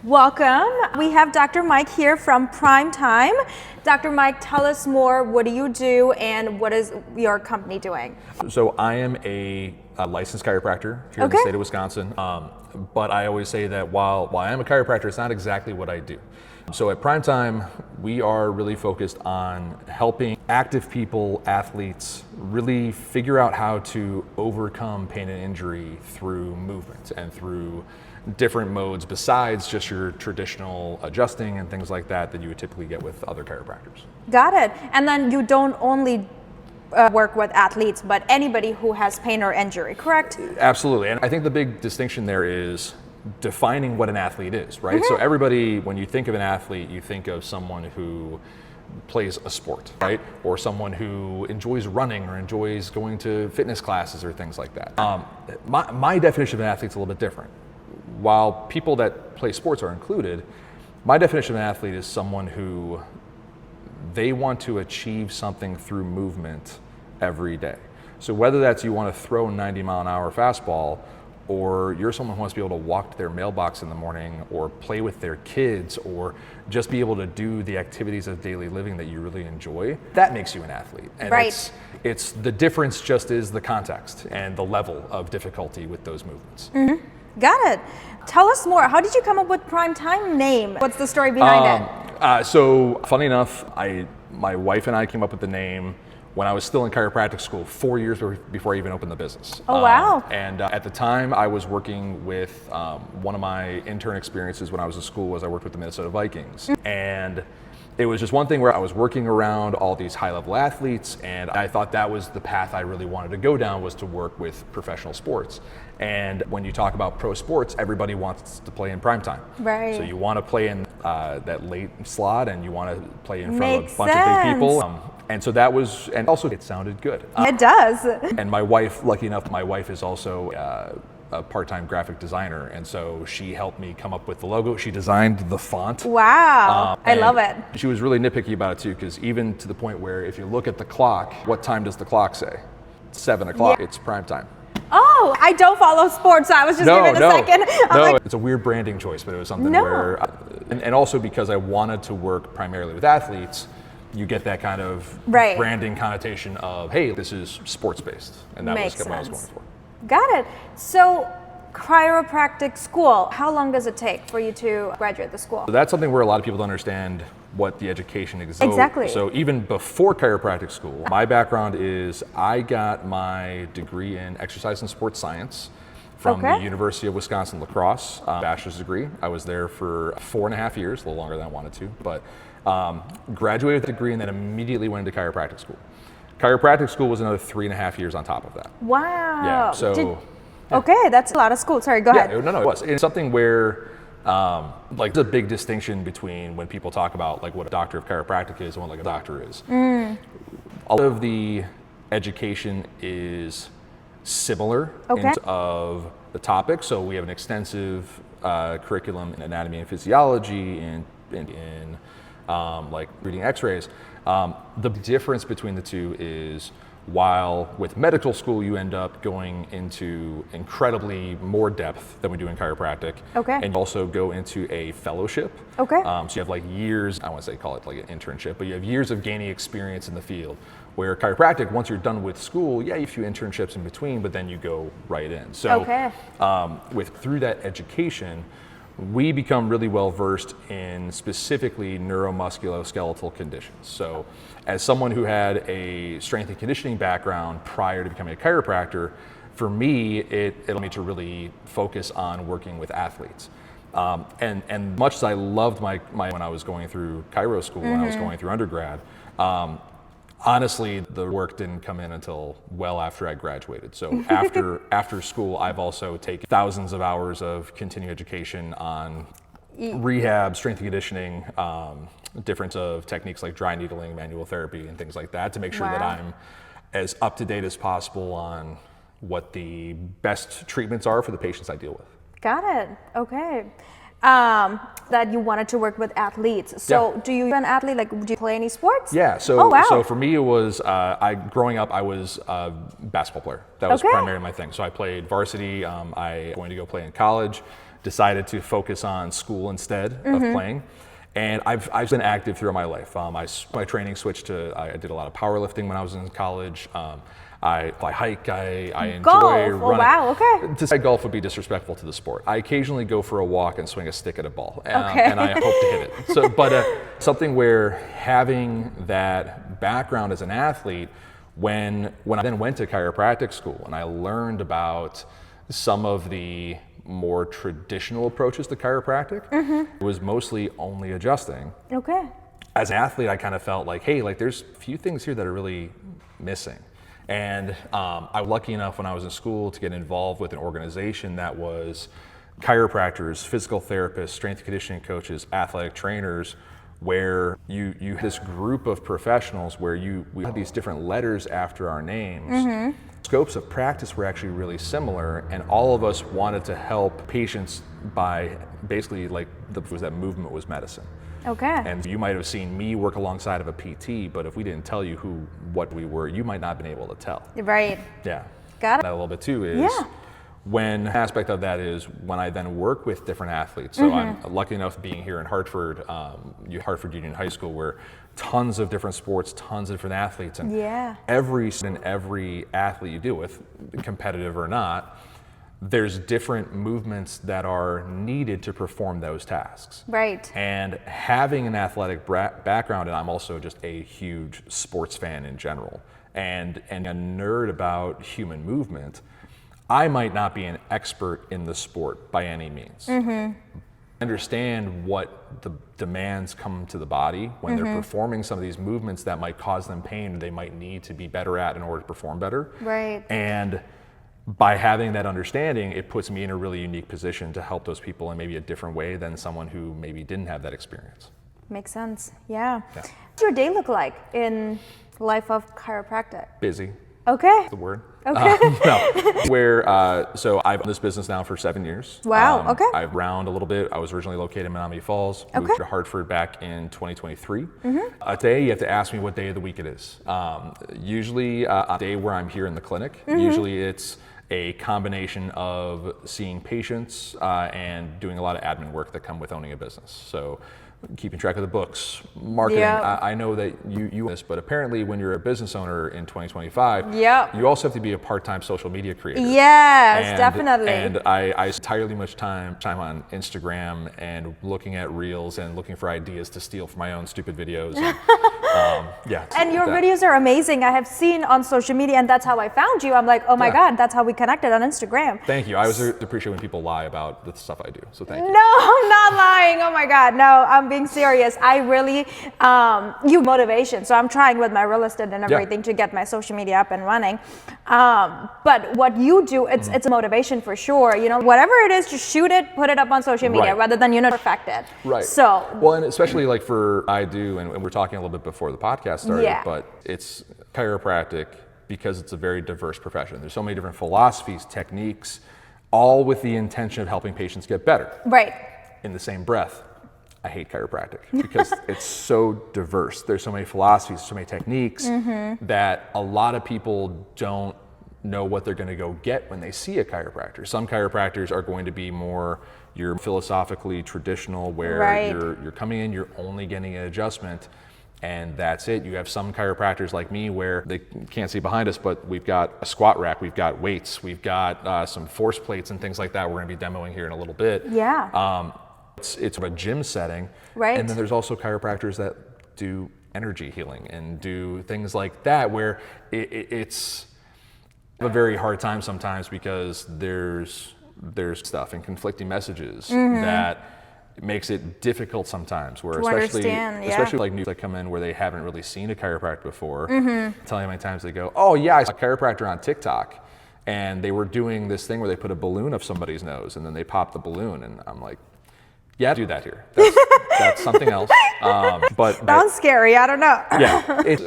Welcome. We have Dr. Mike here from Primetime. Dr. Mike, tell us more. What do you do and what is your company doing? So I am a licensed chiropractor here in the state of Wisconsin. But I always say that while I am a chiropractor, it's not exactly what I do. So at Primetime, we are really focused on helping active people, athletes, really figure out how to overcome pain and injury through movement and through different modes besides just your traditional adjusting and things like that you would typically get with other chiropractors. Got it. And then you don't only work with athletes, but anybody who has pain or injury, correct? Absolutely. And I think the big distinction there is defining what an athlete is, right? So everybody, when you think of an athlete, you think of someone who plays a sport, right? Or someone who enjoys running or enjoys going to fitness classes or things like that. My definition of an athlete is a little bit different. While people that play sports are included, my definition of an athlete is someone who they want to achieve something through movement every day. So whether that's you want to throw a 90-mile-an-hour fastball, or you're someone who wants to be able to walk to their mailbox in the morning or play with their kids or just be able to do the activities of daily living that you really enjoy, that makes you an athlete. And right. It's the difference just is the context and the level of difficulty with those movements. Got it. Tell us more. How did you come up with Primetime name? What's the story behind it? So funny enough, my wife and I came up with the name when I was still in chiropractic school, 4 years before I even opened the business. Oh, wow. And at the time I was working with, one of my intern experiences when I was in school was I worked with the Minnesota Vikings. And it was just one thing where I was working around all these high-level athletes, and I thought that was the path I really wanted to go down, was to work with professional sports. And when you talk about pro sports, everybody wants to play in primetime. Right. So you want to play in that late slot, and you want to play in front Makes of a bunch of big people. sense. And so that was, and also it sounded good. It does. And my wife, lucky enough, my wife is also a part-time graphic designer, and so she helped me come up with the logo. She designed the font. Wow, I love it. She was really nitpicky about it too, because even to the point where if you look at the clock, what time does the clock say? 7 o'clock, Yeah. It's prime time. Oh, I don't follow sports, so I was just giving a second. It's a weird branding choice, but it was something where, and also because I wanted to work primarily with athletes, you get that kind of branding connotation of, hey, this is sports-based, and that was what I was going for. Got it. So, chiropractic school, how long does it take for you to graduate the school? So that's something where a lot of people don't understand what the education is. Exactly. So even before chiropractic school, my background is I got my degree in exercise and sports science from the University of Wisconsin La Crosse, bachelor's degree. I was there for 4.5 years, a little longer than I wanted to, but graduated with the degree and then immediately went into chiropractic school. Chiropractic school was another 3.5 years on top of that. Wow. Yeah. So. Okay, that's a lot of school. Sorry, go ahead. No, it was. It's something where, like, there's a big distinction between when people talk about like what a doctor of chiropractic is and what like a doctor is. A lot of the education is similar in terms of the topic. So we have an extensive curriculum in anatomy and physiology, in like reading X-rays. The difference between the two is, while with medical school you end up going into incredibly more depth than we do in chiropractic, and you also go into a fellowship. So you have like years, I want to say call it like an internship, but you have years of gaining experience in the field. Where chiropractic, once you're done with school, you have a few internships in between, but then you go right in. So through that education, we become really well versed in specifically neuromusculoskeletal conditions. So as someone who had a strength and conditioning background prior to becoming a chiropractor, for me, it allowed me to really focus on working with athletes. And much as I loved my when I was going through chiro school, when I was going through undergrad, honestly, the work didn't come in until well after I graduated. So after school, I've also taken thousands of hours of continuing education on rehab, strength and conditioning, different of techniques like dry needling, manual therapy, and things like that to make sure that I'm as up to date as possible on what the best treatments are for the patients I deal with. Got it. Okay. That you wanted to work with athletes. So do you an athlete, like do you play any sports? Yeah, so for me it was, growing up I was a basketball player. That was primarily my thing. So I played varsity, I was going to go play in college, decided to focus on school instead of playing. And I've been active throughout my life. My training switched to, I did a lot of powerlifting when I was in college. I hike, I enjoy golf. running. Oh, wow, okay. To say golf would be disrespectful to the sport. I occasionally go for a walk and swing a stick at a ball, Okay. and I hope to hit it. So, but something where having that background as an athlete, when I then went to chiropractic school and I learned about some of the more traditional approaches to chiropractic, it was mostly only adjusting. Okay. As an athlete, I kind of felt like, hey, like there's a few things here that are really missing. And I was lucky enough when I was in school to get involved with an organization that was chiropractors, physical therapists, strength and conditioning coaches, athletic trainers, where you had this group of professionals where we had these different letters after our names. Scopes of practice were actually really similar, and all of us wanted to help patients by basically that movement was medicine. Okay. And you might have seen me work alongside of a PT, but if we didn't tell you what we were, you might not have been able to tell. Right. Yeah. Got it. That a little bit too is when aspect of that is when I then work with different athletes. So I'm lucky enough being here in Hartford, Hartford Union High School, where tons of different sports, tons of different athletes, and every athlete you deal with, competitive or not, there's different movements that are needed to perform those tasks. Right. And having an athletic background, and I'm also just a huge sports fan in general, and a nerd about human movement, I might not be an expert in the sport by any means. Understand what the demands come to the body when they're performing some of these movements that might cause them pain, they might need to be better at in order to perform better. Right. And by having that understanding, it puts me in a really unique position to help those people in maybe a different way than someone who maybe didn't have that experience. Makes sense. Yeah. What does your day look like in life of chiropractic? Busy. Okay. The word. Okay. So I've owned this business now for 7 years. Wow. Okay. I've round a little bit. I was originally located in Menominee Falls. Moved to Hartford back in 2023. Today you have to ask me what day of the week it is. Usually a day where I'm here in the clinic. Usually it's a combination of seeing patients and doing a lot of admin work that come with owning a business. So keeping track of the books, marketing. I know that you do this, but apparently when you're a business owner in 2025, you also have to be a part-time social media creator. Yes, definitely. And I entirely much time on Instagram and looking at reels and looking for ideas to steal from my own stupid videos. And your videos are amazing. I have seen on social media, and that's how I found you. I'm like, oh my God, that's how we connected on Instagram. Thank you. I always appreciate when people lie about the stuff I do, so thank you. No, I'm not lying. Oh my God, no, I'm being serious. I really, you motivation. So I'm trying with my real estate and everything to get my social media up and running. But what you do, it's a motivation for sure. You know, whatever it is, just shoot it, put it up on social media rather than perfect it. Right. So. Well, and especially like I do, and we're talking a little bit before the podcast started, but it's chiropractic because it's a very diverse profession. There's so many different philosophies, techniques, all with the intention of helping patients get better. Right. In the same breath, I hate chiropractic because it's so diverse. There's so many philosophies, so many techniques that a lot of people don't know what they're going to go get when they see a chiropractor. Some chiropractors are going to be more your philosophically traditional, where you're coming in, you're only getting an adjustment, and that's it. You have some chiropractors like me where they can't see behind us, but we've got a squat rack, we've got weights, we've got some force plates and things like that we're going to be demoing here in a little bit. It's a gym setting, and then there's also chiropractors that do energy healing and do things like that, where it's a very hard time sometimes because there's stuff and conflicting messages that makes it difficult sometimes, where especially like new that come in where they haven't really seen a chiropractor before. Tell you how many times they go, oh yeah, I saw a chiropractor on TikTok and they were doing this thing where they put a balloon up somebody's nose and then they pop the balloon, and I'm like, yeah, do that here. That's something else. But sounds scary. I don't know. It's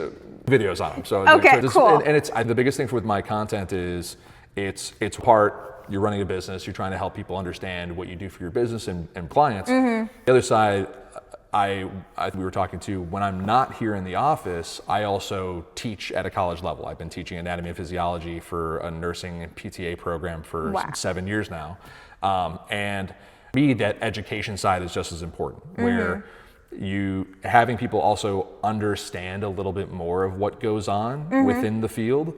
videos on them. So cool. And it's the biggest thing with my content is it's part you're running a business, you're trying to help people understand what you do for your business and clients. The other side, we were talking to, when I'm not here in the office, I also teach at a college level. I've been teaching anatomy and physiology for a nursing and PTA program for 7 years now, and me, that education side is just as important, where having people also understand a little bit more of what goes on within the field.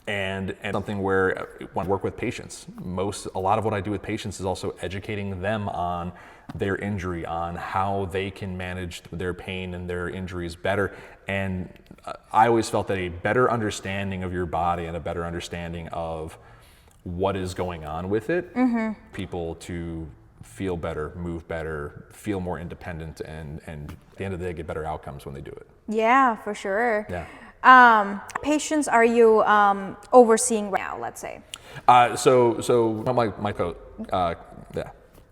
And something where when I work with patients, a lot of what I do with patients is also educating them on their injury, on how they can manage their pain and their injuries better. And I always felt that a better understanding of your body and a better understanding of what is going on with it, people to feel better, move better, feel more independent, and at the end of the day, get better outcomes when they do it. Yeah, for sure. Yeah. Patients are you overseeing right now, let's say? So my coach,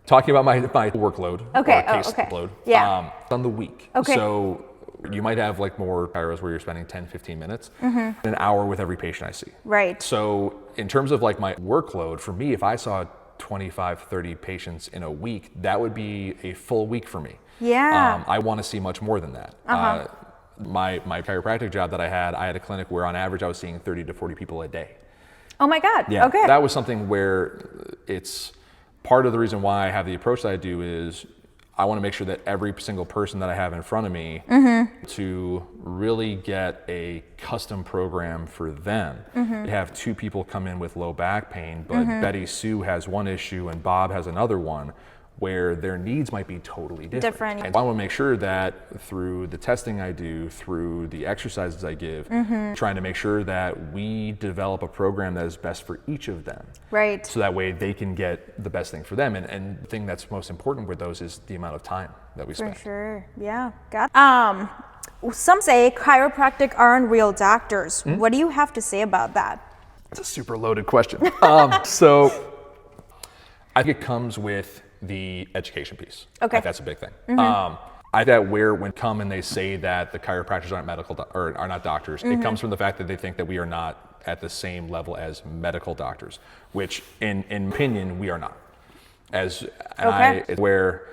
talking about my workload, or case load, on the week. Okay. So you might have like more chiros where you're spending 10, 15 minutes, an hour with every patient I see. Right. So in terms of like my workload, for me, if I saw 25, 30 patients in a week, that would be a full week for me. Yeah. I want to see much more than that. My chiropractic job that I had a clinic where on average I was seeing 30 to 40 people a day. Oh my God. Yeah. Okay. That was something where it's part of the reason why I have the approach that I do is I want to make sure that every single person that I have in front of me to really get a custom program for them. You have two people come in with low back pain, but Betty Sue has one issue and Bob has another one, where their needs might be totally different. And I want to make sure that through the testing I do, through the exercises I give, trying to make sure that we develop a program that is best for each of them. Right. So that way they can get the best thing for them. And the thing that's most important with those is the amount of time that we spend. For sure. Yeah. Got it. Some say chiropractic aren't real doctors. What do you have to say about that? It's a super loaded question. So I think it comes with the education piece. Okay. I think that's a big thing. I think that when come and they say that the chiropractors aren't or are not doctors, it comes from the fact that they think that we are not at the same level as medical doctors, which in opinion, we are not. Where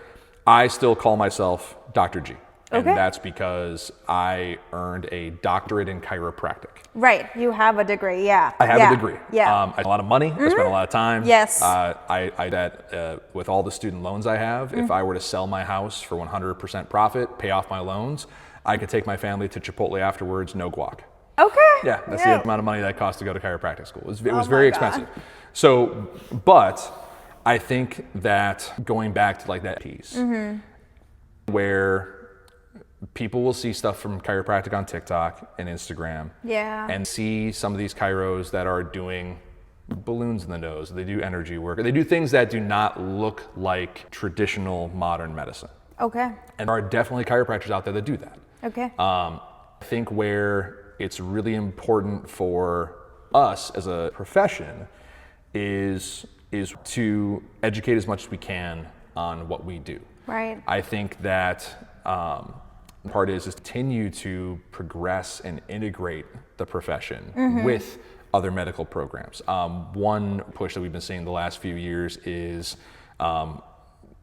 I still call myself Dr. G. And that's because I earned a doctorate in chiropractic. Right, you have a degree, yeah. I have a degree. Yeah. I spent a lot of money, I spent a lot of time. Yes. With all the student loans I have, if I were to sell my house for 100% profit, pay off my loans, I could take my family to Chipotle afterwards, no guac. Okay. Yeah, that's the amount of money that cost to go to chiropractic school. It was very expensive. So, but I think that going back to like that piece, where people will see stuff from chiropractic on TikTok and Instagram, and see some of these chiros that are doing balloons in the nose, they do energy work, they do things that do not look like traditional modern medicine. Okay. And there are definitely chiropractors out there that do that. Okay. I think where it's really important for us as a profession is to educate as much as we can on what we do. Right. I think that part is continue to progress and integrate the profession with other medical programs. One push that we've been seeing the last few years is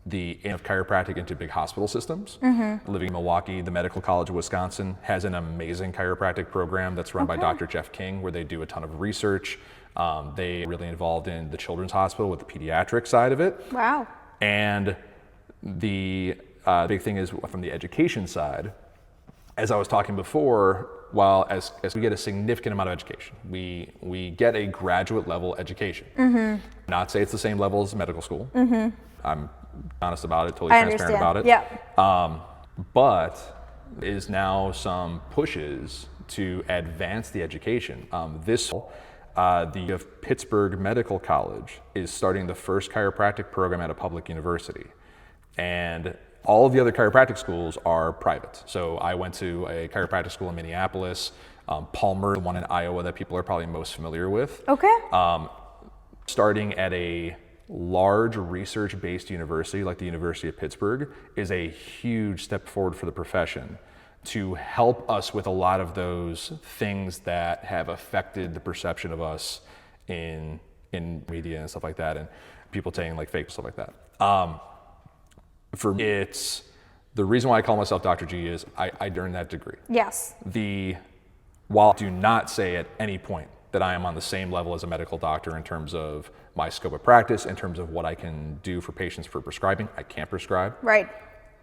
the of chiropractic into big hospital systems. Living in Milwaukee, the Medical College of Wisconsin has an amazing chiropractic program that's run by Dr. Jeff King, where they do a ton of research. They are really involved in the Children's Hospital with the pediatric side of it. Wow. And the big thing is from the education side, as I was talking before, while as we get a significant amount of education, we get a graduate level education. Not say it's the same level as medical school. I'm honest about it, totally transparent about it. Yeah. But is now some pushes to advance the education. The Pittsburgh Medical College is starting the first chiropractic program at a public university. And all of the other chiropractic schools are private. So I went to a chiropractic school in Minneapolis, Palmer, the one in Iowa that people are probably most familiar with. Okay. Starting at a large research-based university like the University of Pittsburgh is a huge step forward for the profession to help us with a lot of those things that have affected the perception of us in media and stuff like that, and people saying like fake stuff like that. For me, it's the reason why I call myself Dr. G is I earned that degree. Yes. While I do not say at any point that I am on the same level as a medical doctor in terms of my scope of practice, in terms of what I can do for patients for prescribing. I can't prescribe. Right.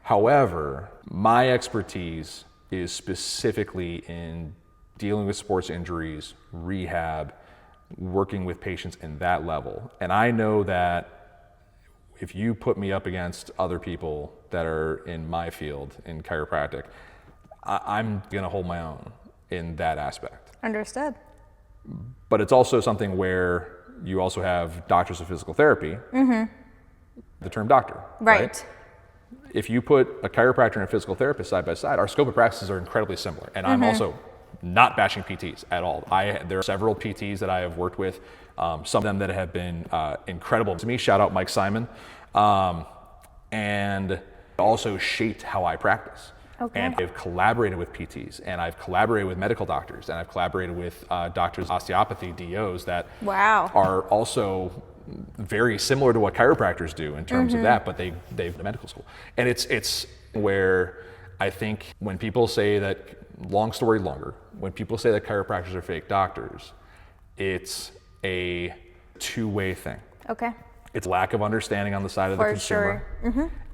However, my expertise is specifically in dealing with sports injuries, rehab, working with patients in that level. And I know that if you put me up against other people that are in my field in chiropractic, I'm gonna hold my own in that aspect. Understood. But it's also something where you also have doctors of physical therapy, the term doctor, right? If you put a chiropractor and a physical therapist side by side, our scope of practices are incredibly similar. And I'm also not bashing PTs at all. There are several PTs that I have worked with, some of them that have been incredible to me. Shout out Mike Simon. And also shaped how I practice. And I've collaborated with PTs, and I've collaborated with medical doctors, and I've collaborated with doctors of osteopathy, DOs, that are also very similar to what chiropractors do in terms of that, but they've been to medical school. And it's where I think when people say that, long story longer, when people say that chiropractors are fake doctors, it's a two-way thing. It's lack of understanding on the side of the consumer,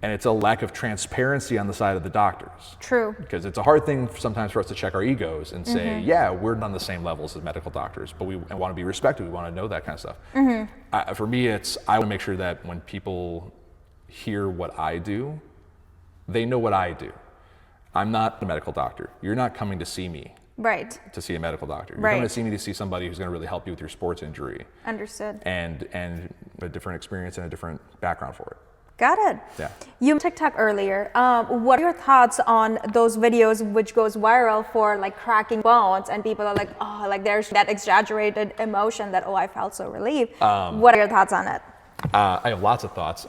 and it's a lack of transparency on the side of the doctors. True. Because it's a hard thing sometimes for us to check our egos and say, yeah, we're not on the same levels as medical doctors, but we want to be respected, we want to know that kind of stuff. For me, I want to make sure that when people hear what I do, they know what I do. I'm not a medical doctor. You're not coming to see me to see a medical doctor. You're coming to see me to see somebody who's going to really help you with your sports injury. Understood. And a different experience and a different background for it. Got it. Yeah. You TikTok earlier. What are your thoughts on those videos which goes viral for like cracking bones, and people are like, oh, like there's that exaggerated emotion that, oh, I felt so relieved. What are your thoughts on it? I have lots of thoughts.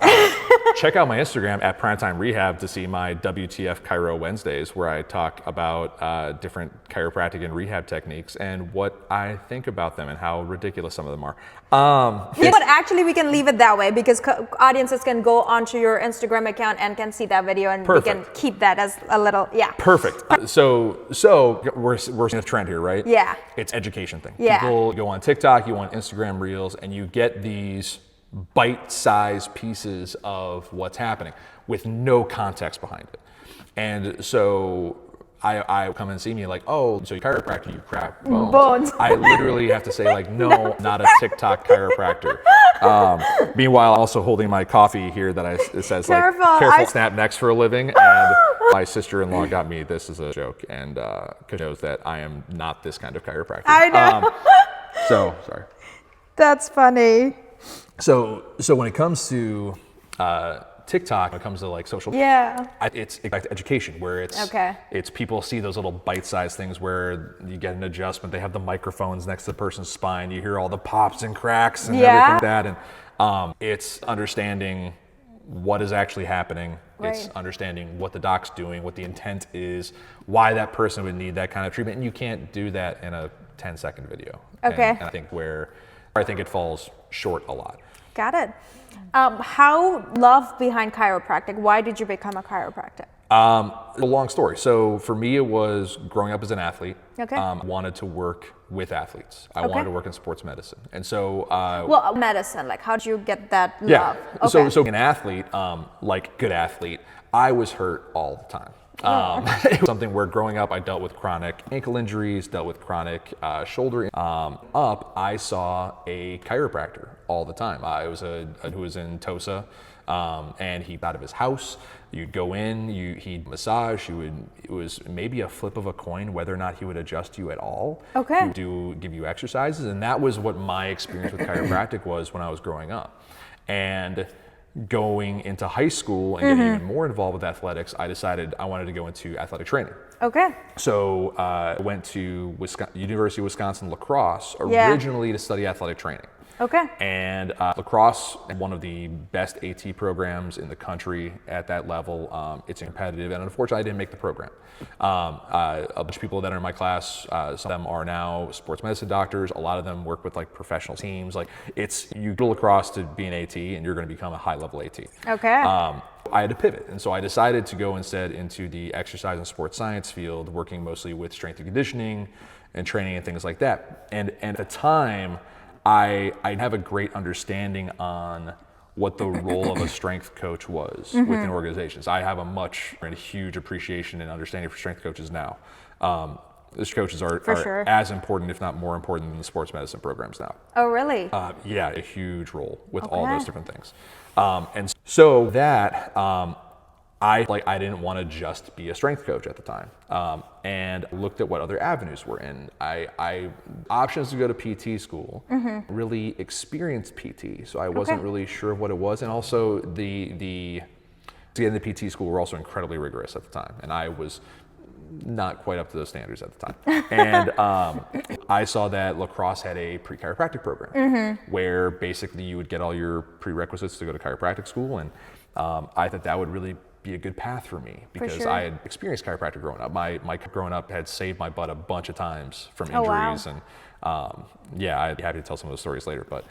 Check out my Instagram at Primetime Rehab to see my WTF Chiro Wednesdays, where I talk about different chiropractic and rehab techniques and what I think about them and how ridiculous some of them are. But actually we can leave it that way, because audiences can go onto your Instagram account and can see that video, and we can keep that as a little, Perfect. So we're seeing a trend here, right? Yeah. It's education thing. Yeah. People go on TikTok, you on Instagram Reels, and you get these bite-sized pieces of what's happening with no context behind it. And so I come and see me like, oh, so you're a chiropractor, you crack bones. I literally have to say like, no, not a TikTok chiropractor. Meanwhile, also holding my coffee here that it says like, careful, snap necks for a living. And my sister-in-law got me this as a joke, and because knows that I am not this kind of chiropractor. I know. So sorry. That's funny. So when it comes to TikTok, when it comes to like social, it's back to education, where it's people see those little bite-sized things where you get an adjustment. They have the microphones next to the person's spine. You hear all the pops and cracks and everything like that, and it's understanding what is actually happening. It's understanding what the doc's doing, what the intent is, why that person would need that kind of treatment, and you can't do that in a 10-second video. And I think I think it falls short a lot. Got it. How love behind chiropractic? Why did you become a chiropractor? A long story. So for me, it was growing up as an athlete. Wanted to work with athletes. I wanted to work in sports medicine. And so well, medicine, like how did you get that love? So an athlete, like good athlete, I was hurt all the time. It was something where growing up I dealt with chronic ankle injuries, dealt with chronic shoulder. I saw a chiropractor all the time. I was who was in Tosa, and he'd out of his house. You'd go in, he'd massage. It was maybe a flip of a coin whether or not he would adjust you at all. He would give you exercises, and that was what my experience with chiropractic was when I was growing up. And going into high school and getting even more involved with athletics, I decided I wanted to go into athletic training. So I went to University of Wisconsin La Crosse originally to study athletic training. And La Crosse, one of the best AT programs in the country at that level. It's competitive, and unfortunately I didn't make the program. A bunch of people that are in my class, some of them are now sports medicine doctors. A lot of them work with like professional teams. Like you go across to be an AT and you're going to become a high level AT. I had to pivot, and so I decided to go instead into the exercise and sports science field, working mostly with strength and conditioning and training and things like that. And at the time, I have a great understanding on what the role of a strength coach was within organizations. I have a huge appreciation and understanding for strength coaches now. Those coaches are sure. as important, if not more important, than the sports medicine programs now. Oh, really? Yeah, a huge role with all those different things. And so that I didn't want to just be a strength coach at the time, and looked at what other avenues were in. I options to go to PT school, really experienced PT, so I wasn't really sure what it was, and also the PT school were also incredibly rigorous at the time, and I was not quite up to those standards at the time. And I saw that lacrosse had a pre-chiropractic program where basically you would get all your prerequisites to go to chiropractic school, and I thought that would really be a good path for me because I had experienced chiropractic growing up. My growing up had saved my butt a bunch of times from injuries, and I'd be happy to tell some of those stories later. But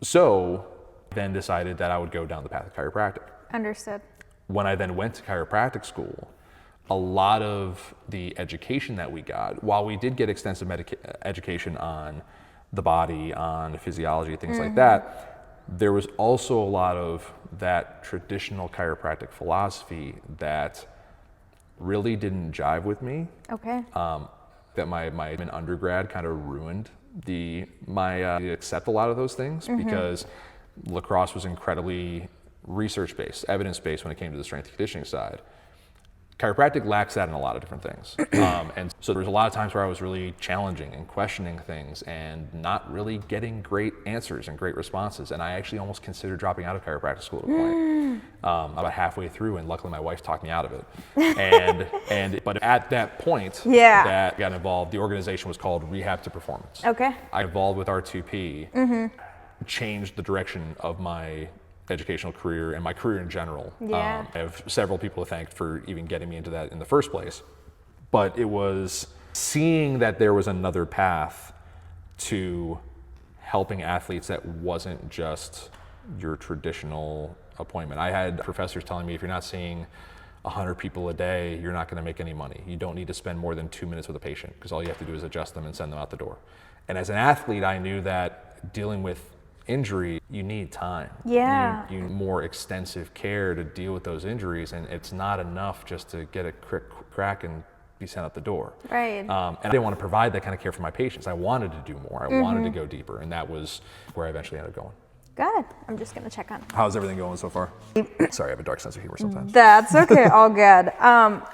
so then decided that I would go down the path of chiropractic. Understood. When I then went to chiropractic school, a lot of the education that we got, while we did get extensive education on the body, on physiology, things like that, there was also a lot of that traditional chiropractic philosophy that really didn't jive with me. Okay. That my undergrad kind of ruined my accept a lot of those things because lacrosse was incredibly research-based, evidence-based when it came to the strength and conditioning side. Chiropractic lacks that in a lot of different things. And so there was a lot of times where I was really challenging and questioning things and not really getting great answers and great responses. And I actually almost considered dropping out of chiropractic school at a point, about halfway through, and luckily my wife talked me out of it. But at that point that got involved, the organization was called Rehab Performance. Okay. I got involved with R2P, changed the direction of my educational career and my career in general. I have several people to thank for even getting me into that in the first place. But it was seeing that there was another path to helping athletes that wasn't just your traditional appointment. I had professors telling me, if you're not seeing 100 people a day, you're not going to make any money. You don't need to spend more than 2 minutes with a patient because all you have to do is adjust them and send them out the door. And as an athlete, I knew that dealing with injury, you need time. Yeah. You need more extensive care to deal with those injuries, and it's not enough just to get a quick crack and be sent out the door. Right. And I didn't want to provide that kind of care for my patients. I wanted to do more. I wanted to go deeper, and that was where I eventually ended up going. Got it. I'm just going to check on. How's everything going so far? Sorry, I have a dark sense of humor sometimes. That's okay. All good.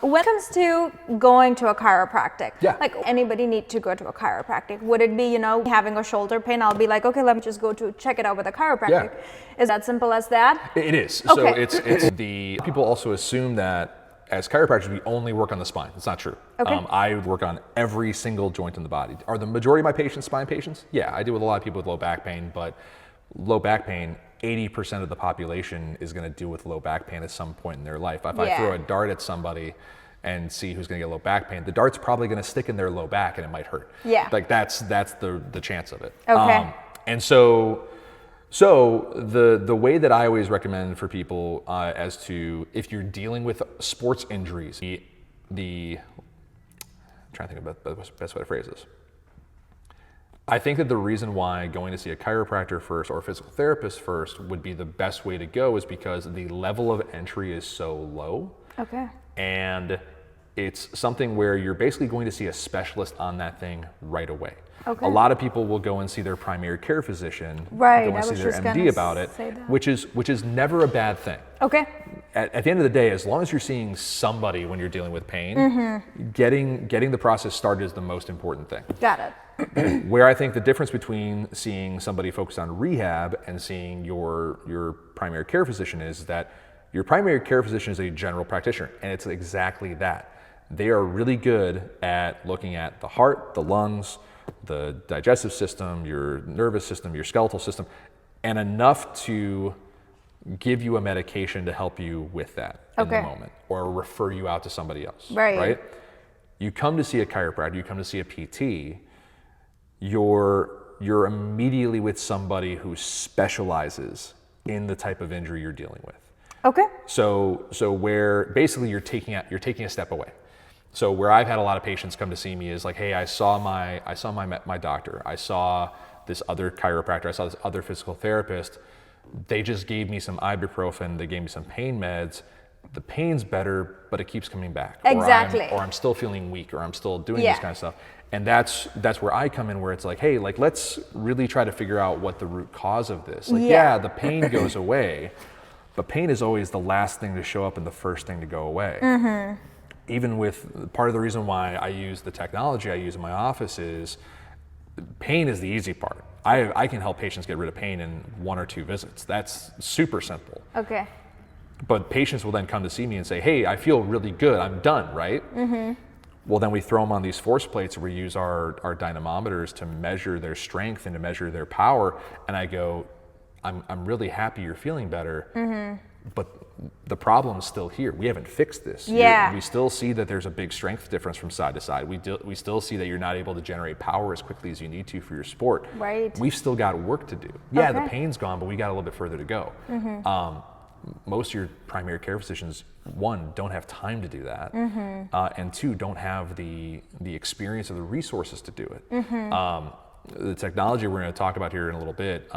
When it comes to going to a chiropractic, like anybody need to go to a chiropractic? Would it be, having a shoulder pain? I'll be like, okay, let me just go to check it out with a chiropractic. Is that simple as that? It is. Okay. So it's the people also assume that as chiropractors, we only work on the spine. It's not true. Okay. I work on every single joint in the body. Are the majority of my patients spine patients? Yeah, I deal with a lot of people with low back pain, but low back pain, 80% of the population is going to deal with low back pain at some point in their life. If I throw a dart at somebody and see who's going to get low back pain, the dart's probably going to stick in their low back and it might hurt. Yeah. Like that's the chance of it. Okay. And so the way that I always recommend for people as to if you're dealing with sports injuries, I'm trying to think about the best way to phrase this. I think that the reason why going to see a chiropractor first or a physical therapist first would be the best way to go is because the level of entry is so low. Okay. And it's something where you're basically going to see a specialist on that thing right away. Okay. A lot of people will go and see their primary care physician, go and see their MD about it, which is never a bad thing. Okay. At the end of the day, as long as you're seeing somebody when you're dealing with pain, getting the process started is the most important thing. Got it. Where I think the difference between seeing somebody focused on rehab and seeing your primary care physician is that your primary care physician is a general practitioner, and it's exactly that. They are really good at looking at the heart, the lungs, the digestive system, your nervous system, your skeletal system, and enough to give you a medication to help you with that in the moment, or refer you out to somebody else. Right? You come to see a chiropractor, you come to see a PT, you're immediately with somebody who specializes in the type of injury you're dealing with. Okay. So where basically you're taking a step away. So where I've had a lot of patients come to see me is like, hey, I saw my doctor, I saw this other chiropractor, I saw this other physical therapist. They just gave me some ibuprofen, they gave me some pain meds. The pain's better, but it keeps coming back. Exactly. Or I'm still feeling weak, or I'm still doing this kind of stuff. And that's where I come in, where it's like, hey, like let's really try to figure out what the root cause of this. Like, the pain goes away, but pain is always the last thing to show up and the first thing to go away. Even with part of the reason why I use the technology I use in my office is pain is the easy part. I can help patients get rid of pain in 1 or 2 visits. That's super simple. Okay. But patients will then come to see me and say, hey, I feel really good, I'm done, right? Well, then we throw them on these force plates, where we use our dynamometers to measure their strength and to measure their power. And I go, I'm really happy you're feeling better, but the problem's still here. We haven't fixed this. We still see that there's a big strength difference from side to side. We still see that you're not able to generate power as quickly as you need to for your sport. Right. We've still got work to do. Yeah, the pain's gone, but we got a little bit further to go. Most of your primary care physicians, 1, don't have time to do that, and 2, don't have the experience or the resources to do it. The technology we're going to talk about here in a little bit,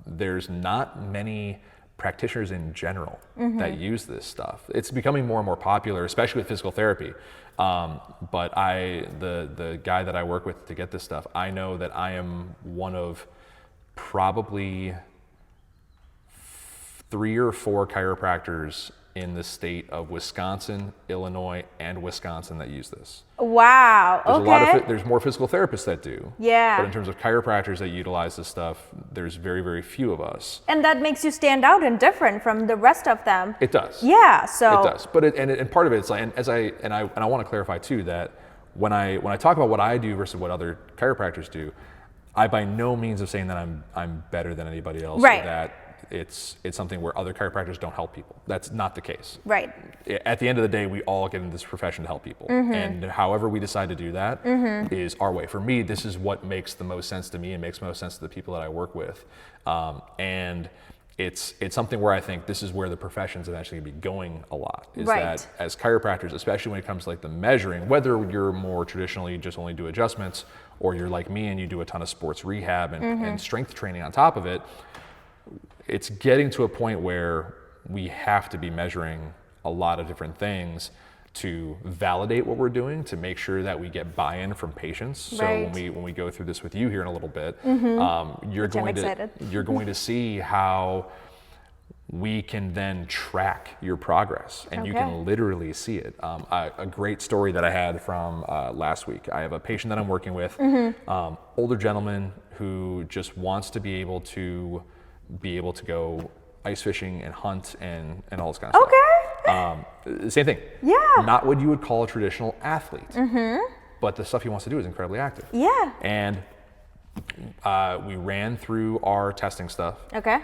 there's not many practitioners in general that use this stuff. It's becoming more and more popular, especially with physical therapy. But the guy that I work with to get this stuff, I know that I am one of probably 3 or 4 chiropractors in the state of Wisconsin, Illinois, and Wisconsin that use this. Wow. There's more physical therapists that do. Yeah. But in terms of chiropractors that utilize this stuff, there's very, very few of us. And that makes you stand out and different from the rest of them. It does. Yeah. So. It does. But and part of it is like, and I want to clarify too that when I talk about what I do versus what other chiropractors do, I by no means of saying that I'm better than anybody else. Right. Or that it's something where other chiropractors don't help people. That's not the case. Right. At the end of the day, we all get into this profession to help people. And however we decide to do that is our way. For me, this is what makes the most sense to me and makes most sense to the people that I work with. And it's something where I think this is where the profession's eventually going to be going a lot. Is that as chiropractors, especially when it comes to like the measuring, whether you're more traditionally just only do adjustments, or you're like me and you do a ton of sports rehab and strength training on top of it, it's getting to a point where we have to be measuring a lot of different things to validate what we're doing, to make sure that we get buy-in from patients. So when we go through this with you here in a little bit, you're going to see how we can then track your progress, and you can literally see it. A great story that I had from last week. I have a patient that I'm working with, older gentleman who just wants to be able to go ice fishing and hunt and all this kind of stuff. Same thing. Yeah. Not what you would call a traditional athlete, but the stuff he wants to do is incredibly active. Yeah. And we ran through our testing stuff. Okay.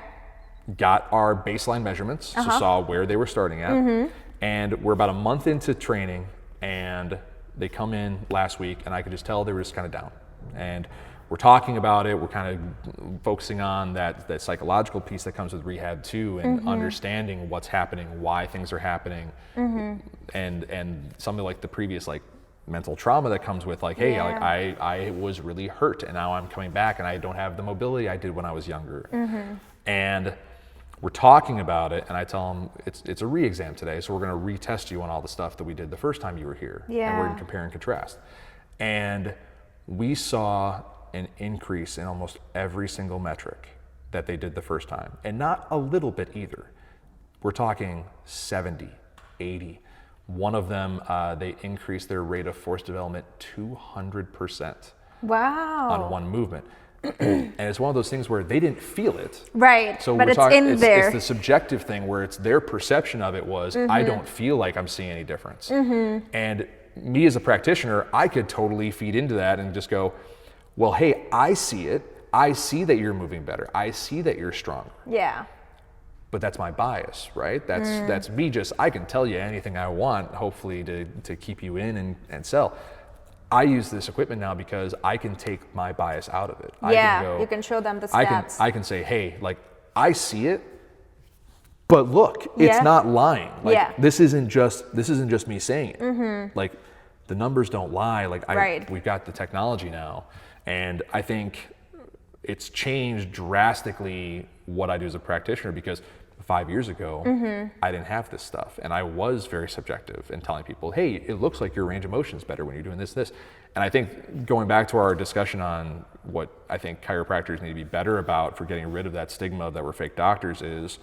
Got our baseline measurements, so saw where they were starting at. And we're about a month into training, and they come in last week, and I could just tell they were just kind of down. And we're talking about it. We're kind of focusing on that psychological piece that comes with rehab too, and understanding what's happening, why things are happening, and something like the previous like mental trauma that comes with like, hey, like I was really hurt, and now I'm coming back, and I don't have the mobility I did when I was younger. And we're talking about it, and I tell them it's a re-exam today, so we're going to retest you on all the stuff that we did the first time you were here, and we're going to compare and contrast. And we saw an increase in almost every single metric that they did the first time, and not a little bit either. We're talking 70, 80. One of them, they increased their rate of force development 200%. Wow. On one movement. And it's one of those things where they didn't feel it. Right. So but it's in there. It's the subjective thing where it's their perception of it was, I don't feel like I'm seeing any difference. And me as a practitioner, I could totally feed into that and just go, well, hey, I see it. I see that you're moving better. I see that you're stronger. Yeah. But that's my bias, right? That's me just, I can tell you anything I want, hopefully to keep you in and sell. I use this equipment now because I can take my bias out of it. You can show them the stats. I can say, hey, like, I see it, but look, it's not lying. Like, this isn't just me saying it. Like, the numbers don't lie. Like Right. we've got the technology now. And I think it's changed drastically what I do as a practitioner, because 5 years ago, I didn't have this stuff. And I was very subjective in telling people, hey, it looks like your range of motion is better when you're doing this. And I think going back to our discussion on what I think chiropractors need to be better about for getting rid of that stigma that we're fake doctors is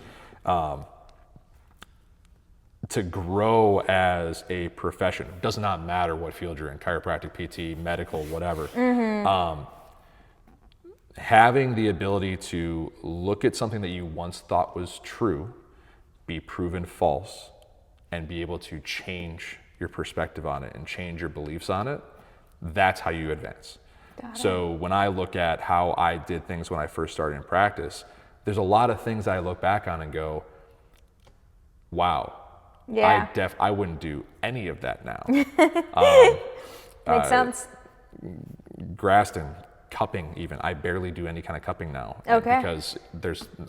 to grow as a profession. It does not matter what field you're in, chiropractic, PT, medical, whatever. Having the ability to look at something that you once thought was true, be proven false, and be able to change your perspective on it and change your beliefs on it, that's how you advance. So when I look at how I did things when I first started in practice, there's a lot of things I look back on and go, wow, Yeah. I wouldn't do any of that now. Makes sense. Graston, cupping even, I barely do any kind of cupping now. Okay. Because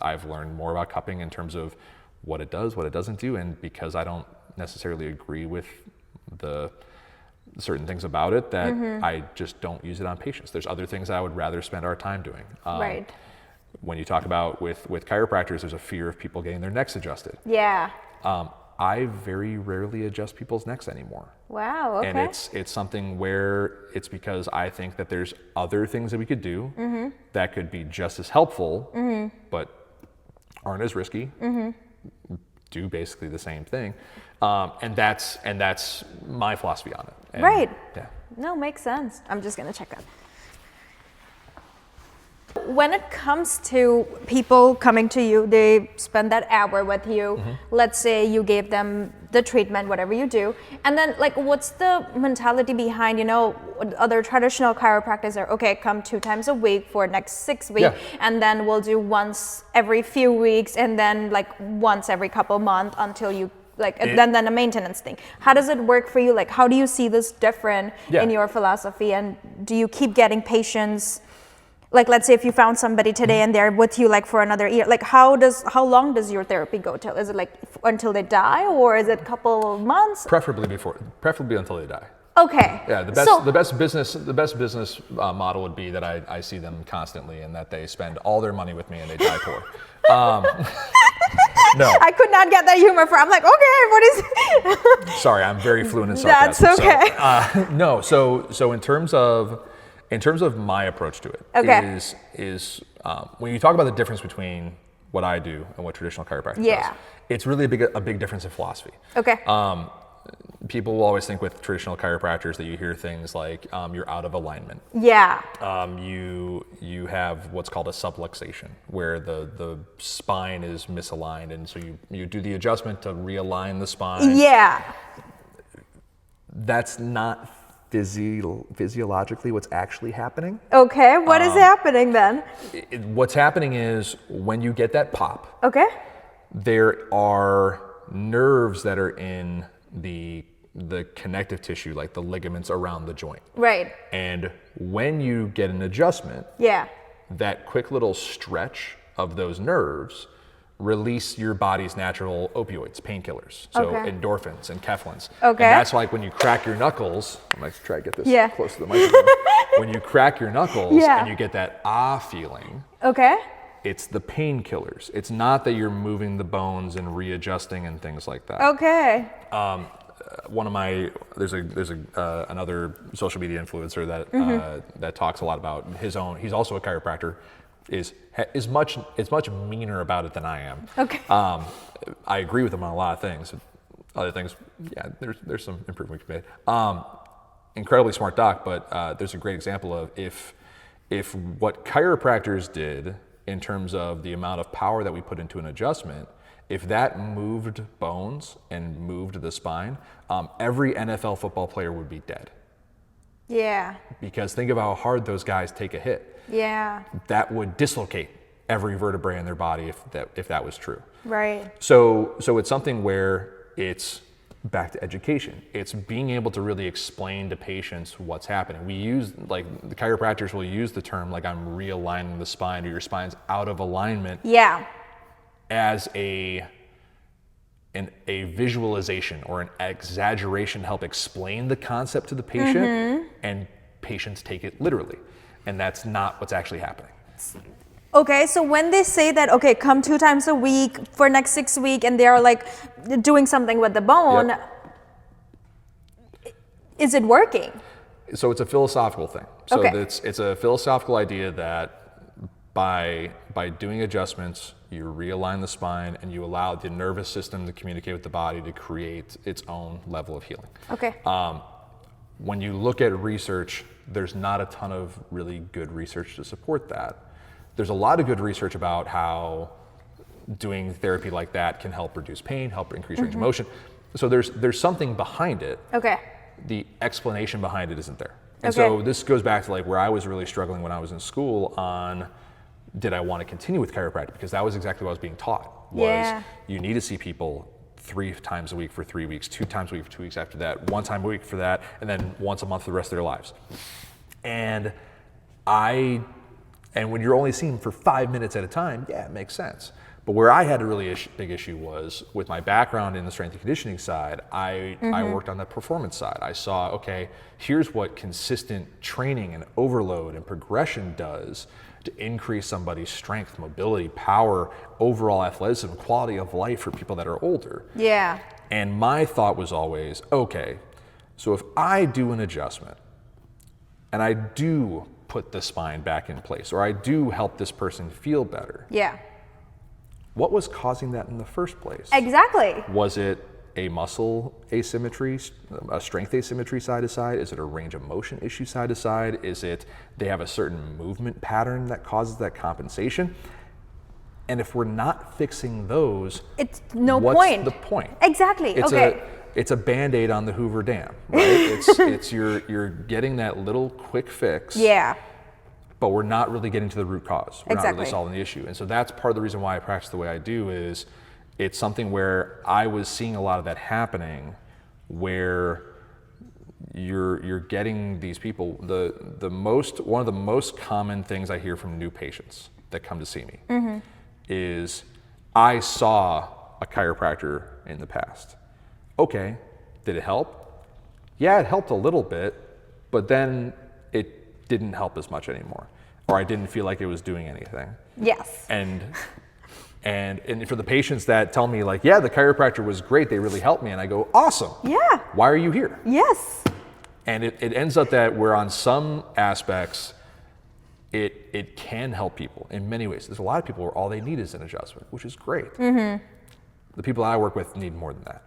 I've learned more about cupping in terms of what it does, what it doesn't do, and because I don't necessarily agree with the certain things about it, that I just don't use it on patients. There's other things I would rather spend our time doing. Right. When you talk about with chiropractors, there's a fear of people getting their necks adjusted. Yeah. I very rarely adjust people's necks anymore. Wow. Okay. And it's something where it's because I think that there's other things that we could do that could be just as helpful, but aren't as risky, do basically the same thing. And that's my philosophy on it. And, Right. Yeah. No, makes sense. I'm just gonna check that. When it comes to people coming to you, they spend that hour with you. Let's say you gave them the treatment, whatever you do, and then like, what's the mentality behind, other traditional chiropractors are, okay, come 2 times a week for next 6 weeks, and then we'll do once every few weeks, and then like once every couple months until you then a maintenance thing. How does it work for you? Like, how do you see this different in your philosophy, and do you keep getting patients? Like, let's say if you found somebody today and they're with you like for another year, like how long does your therapy go till? Is it like until they die, or is it a couple of months? Preferably until they die. Okay. Yeah, the best business model would be that I see them constantly and that they spend all their money with me and they die poor. No. I could not get that humor from. I'm like, okay, what is? Sorry, I'm very fluent in sarcasm. That's okay. No, so in terms of my approach to it, is when you talk about the difference between what I do and what traditional chiropractic does, it's really a big difference in philosophy. Okay. People will always think with traditional chiropractors that you hear things like you're out of alignment. Yeah. You have what's called a subluxation, where the spine is misaligned, and so you do the adjustment to realign the spine. Yeah. That's not physiologically what's actually happening. Okay, what is happening then? What's happening is when you get that pop, there are nerves that are in the connective tissue, like the ligaments around the joint. Right. And when you get an adjustment, that quick little stretch of those nerves release your body's natural opioids, painkillers, so endorphins and kephalins. And that's like when you crack your knuckles. I'm going to try to get this close to the microphone. When you crack your knuckles and you get that feeling, it's the painkillers. It's not that you're moving the bones and readjusting and things like that. There's another social media influencer that talks a lot about his own. He's also a chiropractor. Is much meaner about it than I am. I agree with him on a lot of things. Other things, there's some improvement we can make. Incredibly smart doc, but there's a great example of if what chiropractors did in terms of the amount of power that we put into an adjustment, if that moved bones and moved the spine, every NFL football player would be dead. Yeah. Because think of how hard those guys take a hit. Yeah. That would dislocate every vertebrae in their body if that was true. Right. So it's something where it's back to education. It's being able to really explain to patients what's happening. We use, like, the chiropractors will use the term like I'm realigning the spine, or your spine's out of alignment. Yeah. As a a visualization or an exaggeration help explain the concept to the patient, and patients take it literally. And that's not what's actually happening. Okay, so when they say that, okay, come 2 times a week for next 6 weeks, and they're like doing something with the bone, is it working? So it's a philosophical thing. So it's a philosophical idea that by doing adjustments, you realign the spine and you allow the nervous system to communicate with the body to create its own level of healing. Okay. When you look at research, there's not a ton of really good research to support that. There's a lot of good research about how doing therapy like that can help reduce pain, help increase range of motion. So there's something behind it. Okay. The explanation behind it isn't there. And so this goes back to like where I was really struggling when I was in school on, did I want to continue with chiropractic? Because that was exactly what I was being taught, was you need to see people 3 times a week for 3 weeks, 2 times a week for 2 weeks after that, 1 time a week for that, and then once a month for the rest of their lives. And when you're only seeing them for 5 minutes at a time, yeah, it makes sense. But where I had a really big issue was with my background in the strength and conditioning side, I worked on the performance side. I saw, okay, here's what consistent training and overload and progression does to increase somebody's strength, mobility, power, overall athleticism, quality of life for people that are older. Yeah. And my thought was always, okay, so if I do an adjustment and I do put the spine back in place, or I do help this person feel better. Yeah. What was causing that in the first place? Exactly. Was it a muscle asymmetry, a strength asymmetry side to side? Is it a range of motion issue side to side? Is it they have a certain movement pattern that causes that compensation? And if we're not fixing those, it's no what's point. the point? Exactly. It's a Band-Aid on the Hoover Dam, right? it's you're getting that little quick fix. Yeah. But we're not really getting to the root cause. We're not really solving the issue. And so that's part of the reason why I practice the way I do, is it's something where I was seeing a lot of that happening, where you're getting these people, one of the most common things I hear from new patients that come to see me is, I saw a chiropractor in the past. Okay, did it help? Yeah, it helped a little bit, but then it didn't help as much anymore, or I didn't feel like it was doing anything. Yes. And for the patients that tell me like, yeah, the chiropractor was great, they really helped me, and I go, awesome. Yeah. Why are you here? Yes. And it ends up that where on some aspects, it can help people in many ways. There's a lot of people where all they need is an adjustment, which is great. The people I work with need more than that.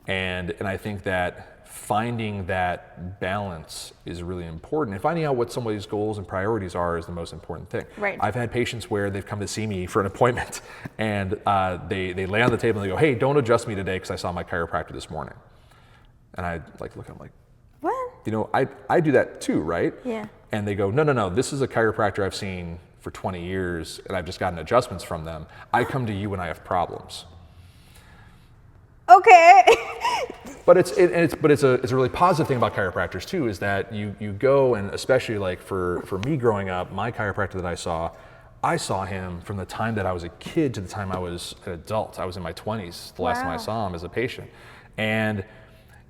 And I think that finding that balance is really important, and finding out what somebody's goals and priorities are is the most important thing. Right. I've had patients where they've come to see me for an appointment, and they lay on the table and they go, hey, don't adjust me today because I saw my chiropractor this morning. And I look at them like, what? You know, I do that too, right? Yeah. And they go, no, this is a chiropractor I've seen for 20 years and I've just gotten adjustments from them. I come to you when I have problems. Okay. But it's a really positive thing about chiropractors too, is that you go, and especially like for me growing up, my chiropractor that I saw him from the time that I was a kid to the time I was an adult. I was in my 20s the last time I saw him as a patient. And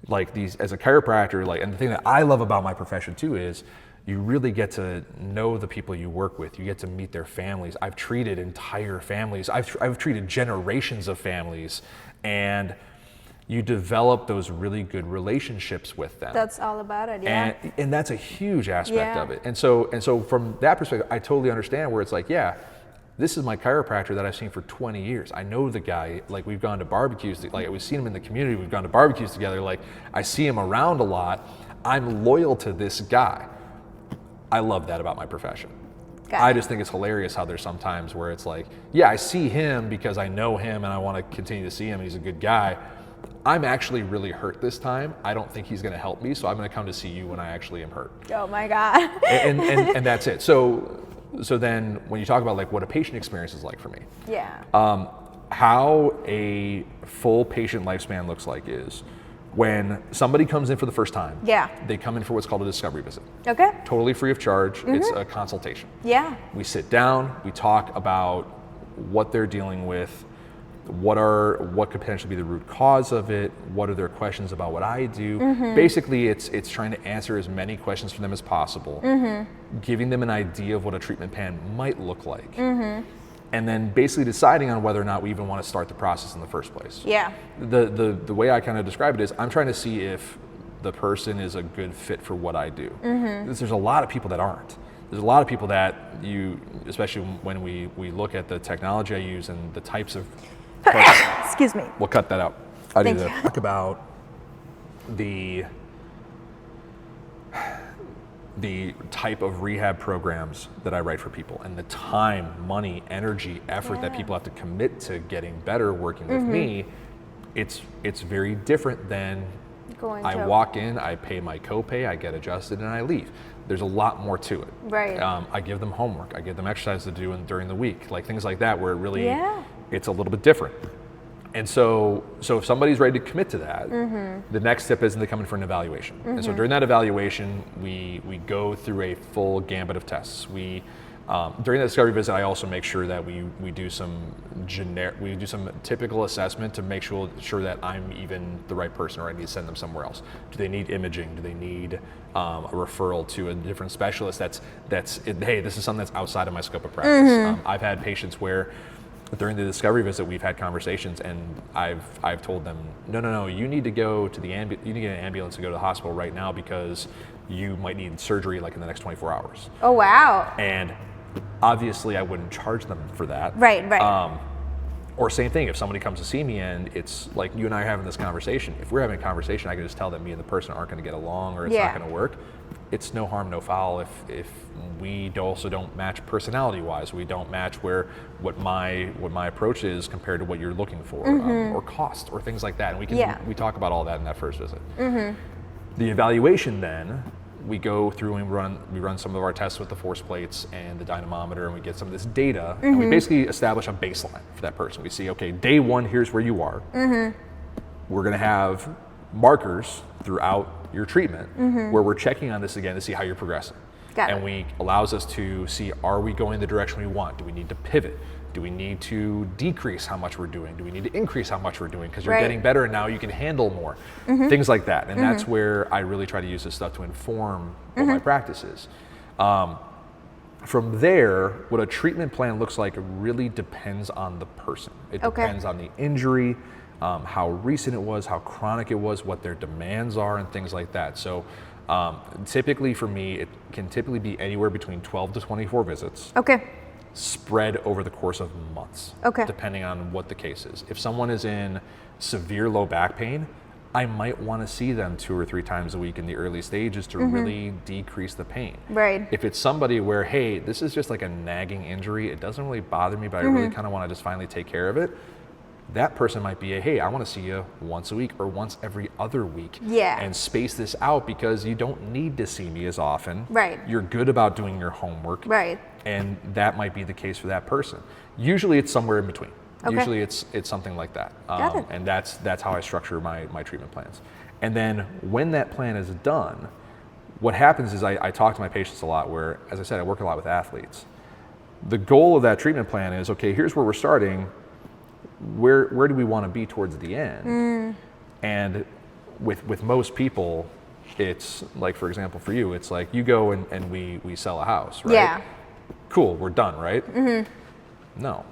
like as a chiropractor, and the thing that I love about my profession too is you really get to know the people you work with. You get to meet their families. I've treated entire families. I've treated generations of families, and you develop those really good relationships with them. That's all about it, yeah. And that's a huge aspect of it. And so from that perspective, I totally understand where it's like, yeah, this is my chiropractor that I've seen for 20 years. I know the guy, like we've gone to barbecues, like we've seen him in the community, we've gone to barbecues together, like I see him around a lot. I'm loyal to this guy. I love that about my profession. I just think it's hilarious how there's sometimes where it's like, yeah, I see him because I know him and I want to continue to see him and he's a good guy. I'm actually really hurt this time. I don't think he's going to help me, so I'm going to come to see you when I actually am hurt. Oh my God. and that's it. So then when you talk about like what a patient experience is like for me. Yeah. How a full patient lifespan looks like is when somebody comes in for the first time. Yeah. They come in for what's called a discovery visit. Okay. Totally free of charge. It's a consultation. Yeah. We sit down, we talk about what they're dealing with, what could potentially be the root cause of it, what are their questions about what I do. Basically, it's trying to answer as many questions for them as possible, giving them an idea of what a treatment plan might look like, and then basically deciding on whether or not we even want to start the process in the first place. Yeah. The way I kind of describe it is I'm trying to see if the person is a good fit for what I do. There's a lot of people that aren't. There's a lot of people that especially when we look at the technology I use and the types of excuse me. We'll cut that out. I need Thank to you. talk about the type of rehab programs that I write for people and the time, money, energy, effort that people have to commit to getting better working with me. It's very different than I walk in, I pay my copay, I get adjusted, and I leave. There's a lot more to it. Right. I give them homework, I give them exercise to do during the week, like things like that, where it really it's a little bit different. And so if somebody's ready to commit to that, the next step is they come in for an evaluation. And so during that evaluation, we go through a full gambit of tests. During the discovery visit, I also make sure that we do some typical assessment to make sure that I'm even the right person, or I need to send them somewhere else. Do they need imaging? Do they need a referral to a different specialist? Hey, this is something that's outside of my scope of practice. I've had patients where during the discovery visit we've had conversations, and I've told them, no, you need to go to you need to get an ambulance and go to the hospital right now because you might need surgery like in the next 24 hours. Oh wow. And obviously I wouldn't charge them for that. Right. Or same thing, if somebody comes to see me and it's like you and I are having this conversation, if we're having a conversation, I can just tell that me and the person aren't going to get along, or it's not going to work. It's no harm, no foul if we also don't match personality-wise. We don't match what my approach is compared to what you're looking for, or cost, or things like that. And we talk about all that in that first visit. The evaluation then, we go through and we run some of our tests with the force plates and the dynamometer, and we get some of this data, and we basically establish a baseline for that person. We see, okay, day one, here's where you are. We're going to have markers throughout your treatment where we're checking on this again to see how you're progressing. Allows us to see, are we going the direction we want? Do we need to pivot? Do we need to decrease how much we're doing? Do we need to increase how much we're doing? Because you're getting better and now you can handle more. Things like that. And that's where I really try to use this stuff to inform what my practice is. From there, what a treatment plan looks like really depends on the person. It depends on the injury, how recent it was, how chronic it was, what their demands are, and things like that. So typically for me, it can typically be anywhere between 12 to 24 visits. Spread over the course of months, depending on what the case is. If someone is in severe low back pain, I might want to see them 2 or 3 times a week in the early stages to really decrease the pain. If it's somebody where, hey, this is just like a nagging injury, it doesn't really bother me, but I really kind of want to just finally take care of it, that person might be hey, I want to see you once a week or once every other week. And space this out because you don't need to see me as often. You're good about doing your homework. And that might be the case for that person. Usually it's somewhere in between. Usually it's something like that. And that's how I structure my treatment plans. And then when that plan is done, what happens is I talk to my patients a lot where, as I said, I work a lot with athletes. The goal of that treatment plan is, okay, here's where we're starting. Where do we want to be towards the end? And with most people, it's like, for example, for you, it's like you go and we sell a house, right? Cool, we're done, right? No.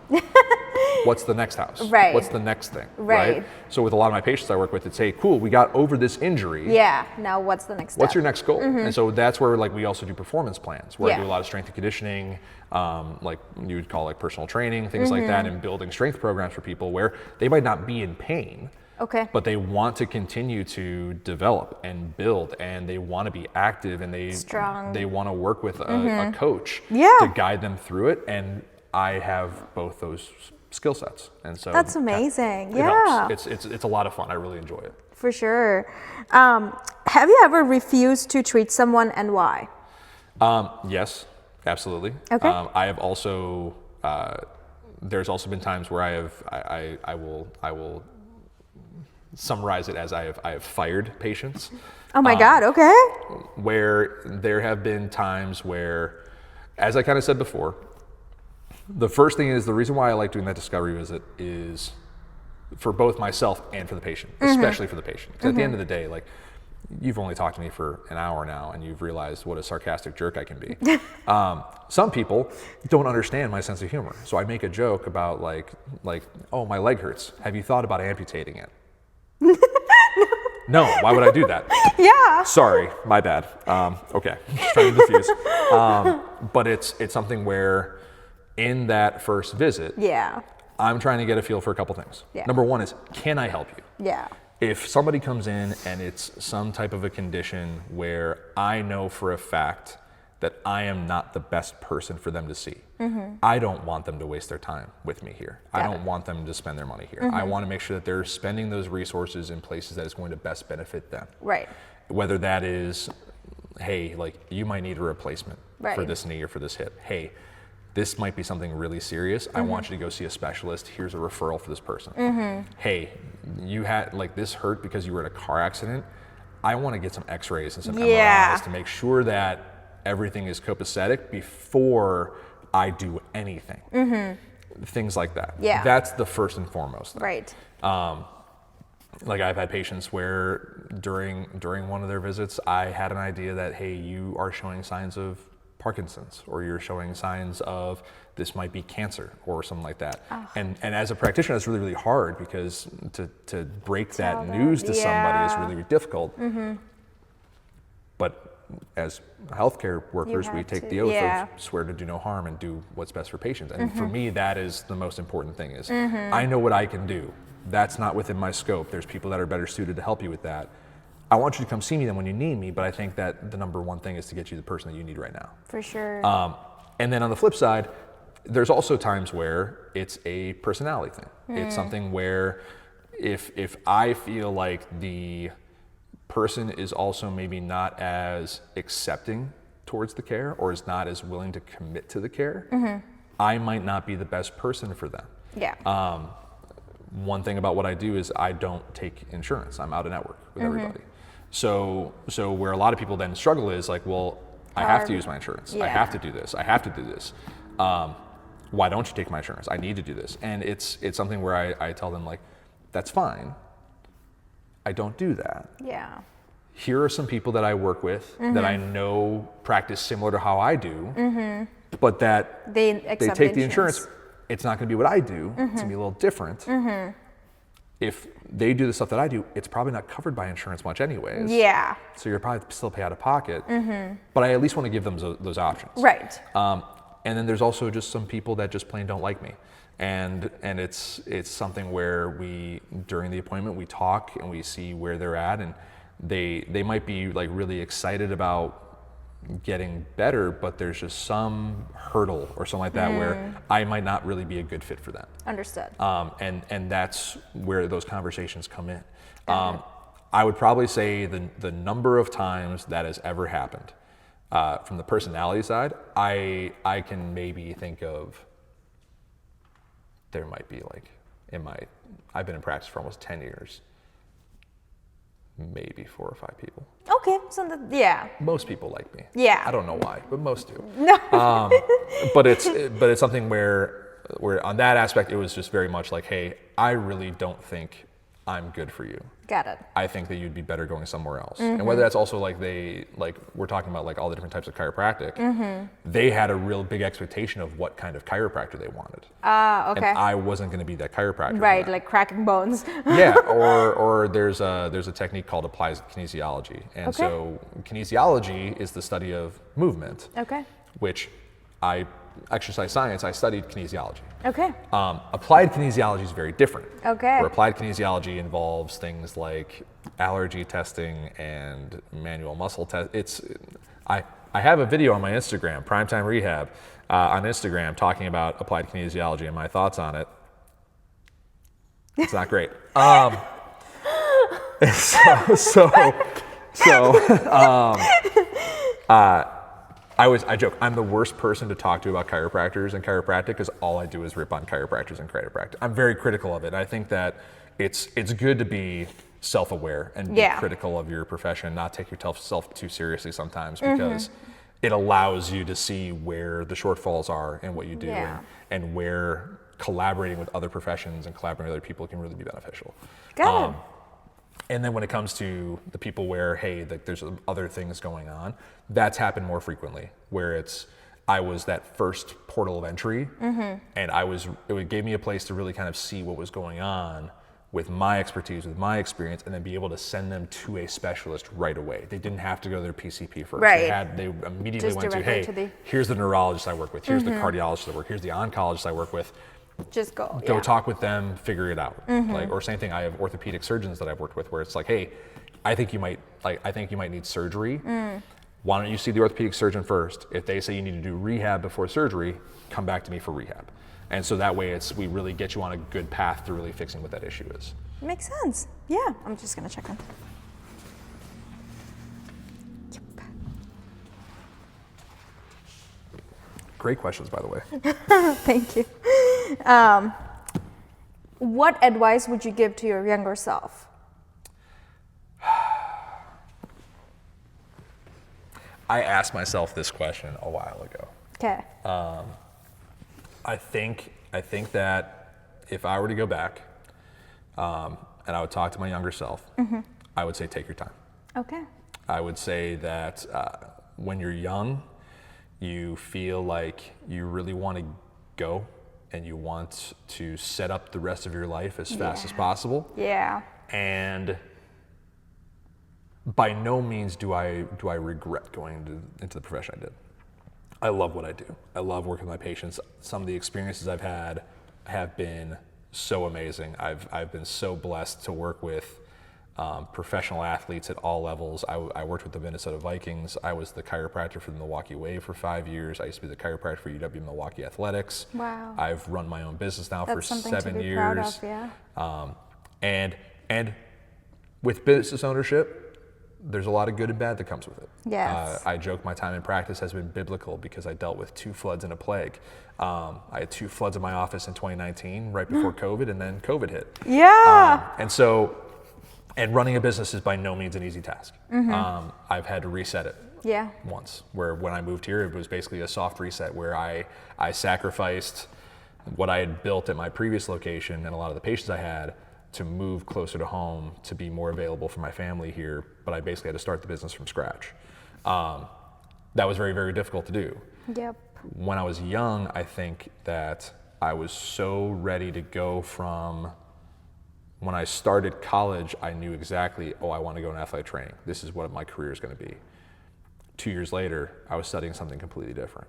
What's the next house? What's the next thing? Right. So with a lot of my patients I work with, it's, hey, cool, we got over this injury. Now what's the next step? What's your next goal? And so that's where we also do performance plans, where I do a lot of strength and conditioning, like you would call like personal training, things like that, and building strength programs for people where they might not be in pain, but they want to continue to develop and build, and they want to be active, and they want to work with a coach to guide them through it. And I have both those skill sets, and so that's amazing. It helps. It's a lot of fun. I really enjoy it. For sure. Have you ever refused to treat someone, and why? Yes, absolutely. I have also. There's also been times where I will summarize it as I have fired patients. Oh my God. Okay. Where there have been times where, as I kind of said before, the first thing is the reason why I like doing that discovery visit is for both myself and for the patient, especially for the patient. Because at the end of the day, like, you've only talked to me for an hour now and you've realized what a sarcastic jerk I can be. Some people don't understand my sense of humor. So I make a joke about like, oh, my leg hurts. Have you thought about amputating it? No, why would I do that? Yeah. Sorry, my bad. Okay, just trying to diffuse. But it's something where in that first visit, I'm trying to get a feel for a couple things. Number one is, can I help you? Yeah. If somebody comes in and it's some type of a condition where I know for a fact that I am not the best person for them to see, I don't want them to waste their time with me here. I don't want them to spend their money here. I want to make sure that they're spending those resources in places that is going to best benefit them. Right. Whether that is, hey, like, you might need a replacement for this knee or for this hip. Hey, this might be something really serious. I want you to go see a specialist. Here's a referral for this person. Hey, you had, like, this hurt because you were in a car accident. I want to get some x-rays and some MRIs to make sure that everything is copacetic before I do anything. Things like that. Yeah. That's the first and foremost thing. Right. Like, I've had patients where during one of their visits, I had an idea that, hey, you are showing signs of Parkinson's, or you're showing signs of this might be cancer or something like that. And as a practitioner, that's really, really hard, because to break that news to somebody is really, really difficult. But as healthcare workers, we take the oath of swear to do no harm and do what's best for patients. And for me, that is the most important thing is I know what I can do. That's not within my scope. There's people that are better suited to help you with that. I want you to come see me then when you need me, but I think that the number one thing is to get you the person that you need right now. For sure. And then on the flip side, there's also times where it's a personality thing. It's something where if I feel like the person is also maybe not as accepting towards the care, or is not as willing to commit to the care, I might not be the best person for them. Yeah. One thing about what I do is I don't take insurance. I'm out of network with everybody. So where a lot of people then struggle is like, well, I have to use my insurance. I have to do this. I have to do this. Why don't you take my insurance? I need to do this. And it's something where I tell them, like, that's fine. I don't do that. Yeah. Here are some people that I work with that I know practice similar to how I do, but that they take the insurance. It's not going to be what I do. It's going to be a little different. If they do the stuff that I do, it's probably not covered by insurance much anyways. Yeah. So you're probably still pay out of pocket. But I at least want to give them those options. Right. And then there's also just some people that just plain don't like me. And it's something where we, during the appointment, we talk and we see where they're at, and they might be like really excited about getting better, but there's just some hurdle or something like that where I might not really be a good fit for them. Understood. And that's where those conversations come in. I would probably say the number of times that has ever happened from the personality side, I can maybe think of, there might be like, I've been in practice for almost 10 years, maybe 4 or 5 people. Okay, so yeah. Most people like me. Yeah. I don't know why, but most do. No. But it's something where on that aspect, it was just very much like, hey, I really don't think I'm good for you. Got it. I think that you'd be better going somewhere else. And whether that's also like we're talking about like all the different types of chiropractic, they had a real big expectation of what kind of chiropractor they wanted. Okay. And I wasn't going to be that chiropractor. Right, like cracking bones. Yeah, or there's a technique called applied kinesiology. And so kinesiology is the study of movement. Okay. Which exercise science, I studied kinesiology. Okay. Applied kinesiology is very different. Okay. Where applied kinesiology involves things like allergy testing and manual muscle test. I have a video on my Instagram, Primetime Rehab, on Instagram, talking about applied kinesiology and my thoughts on it. It's not great. I joke, I'm the worst person to talk to about chiropractors and chiropractic because all I do is rip on chiropractors and chiropractic. I'm very critical of it. I think that it's good to be self-aware and be critical of your profession, not take yourself too seriously sometimes, because it allows you to see where the shortfalls are in what you do and where collaborating with other professions and collaborating with other people can really be beneficial. Got it. And then when it comes to the people where, hey, there's other things going on, that's happened more frequently, where I was that first portal of entry, and it gave me a place to really kind of see what was going on with my expertise, with my experience, and then be able to send them to a specialist right away. They didn't have to go to their PCP first. Right. They immediately Just went to, directly hey, to here's the neurologist I work with, here's the cardiologist I work, here's the oncologist I work with. Just go. Go talk with them, figure it out. Like, or same thing, I have orthopedic surgeons that I've worked with where it's like, hey, I think you might need surgery. Why don't you see the orthopedic surgeon first? If they say you need to do rehab before surgery, come back to me for rehab. And so that way we really get you on a good path to really fixing what that issue is. Makes sense. Yeah, I'm just gonna check on. Yep. Great questions, by the way. Thank you. What advice would you give to your younger self? I asked myself this question a while ago. Okay. I think that if I were to go back, and I would talk to my younger self, I would say take your time. Okay. I would say that when you're young, you feel like you really want to go and you want to set up the rest of your life as fast as possible. Yeah. And by no means do I regret going into the profession I did. I love what I do. I love working with my patients. Some of the experiences I've had have been so amazing. I've been so blessed to work with professional athletes at all levels. I worked with the Minnesota Vikings. I was the chiropractor for the Milwaukee Wave for 5 years. I used to be the chiropractor for UW Milwaukee Athletics. Wow. I've run my own business now for 7 That's something to be years. proud of, yeah. And with business ownership, there's a lot of good and bad that comes with it. Yes. I joke my time in practice has been biblical because I dealt with 2 floods and a plague. I had 2 floods in my office in 2019, right before COVID, and then COVID hit. Yeah. And running a business is by no means an easy task. I've had to reset it once, where when I moved here, it was basically a soft reset where I sacrificed what I had built at my previous location and a lot of the patients I had to move closer to home, to be more available for my family here, but I basically had to start the business from scratch. That was very, very difficult to do. Yep. When I was young, I think that I was so ready to go from, when I started college, I knew exactly, I want to go in athletic training. This is what my career is going to be. 2 years later, I was studying something completely different.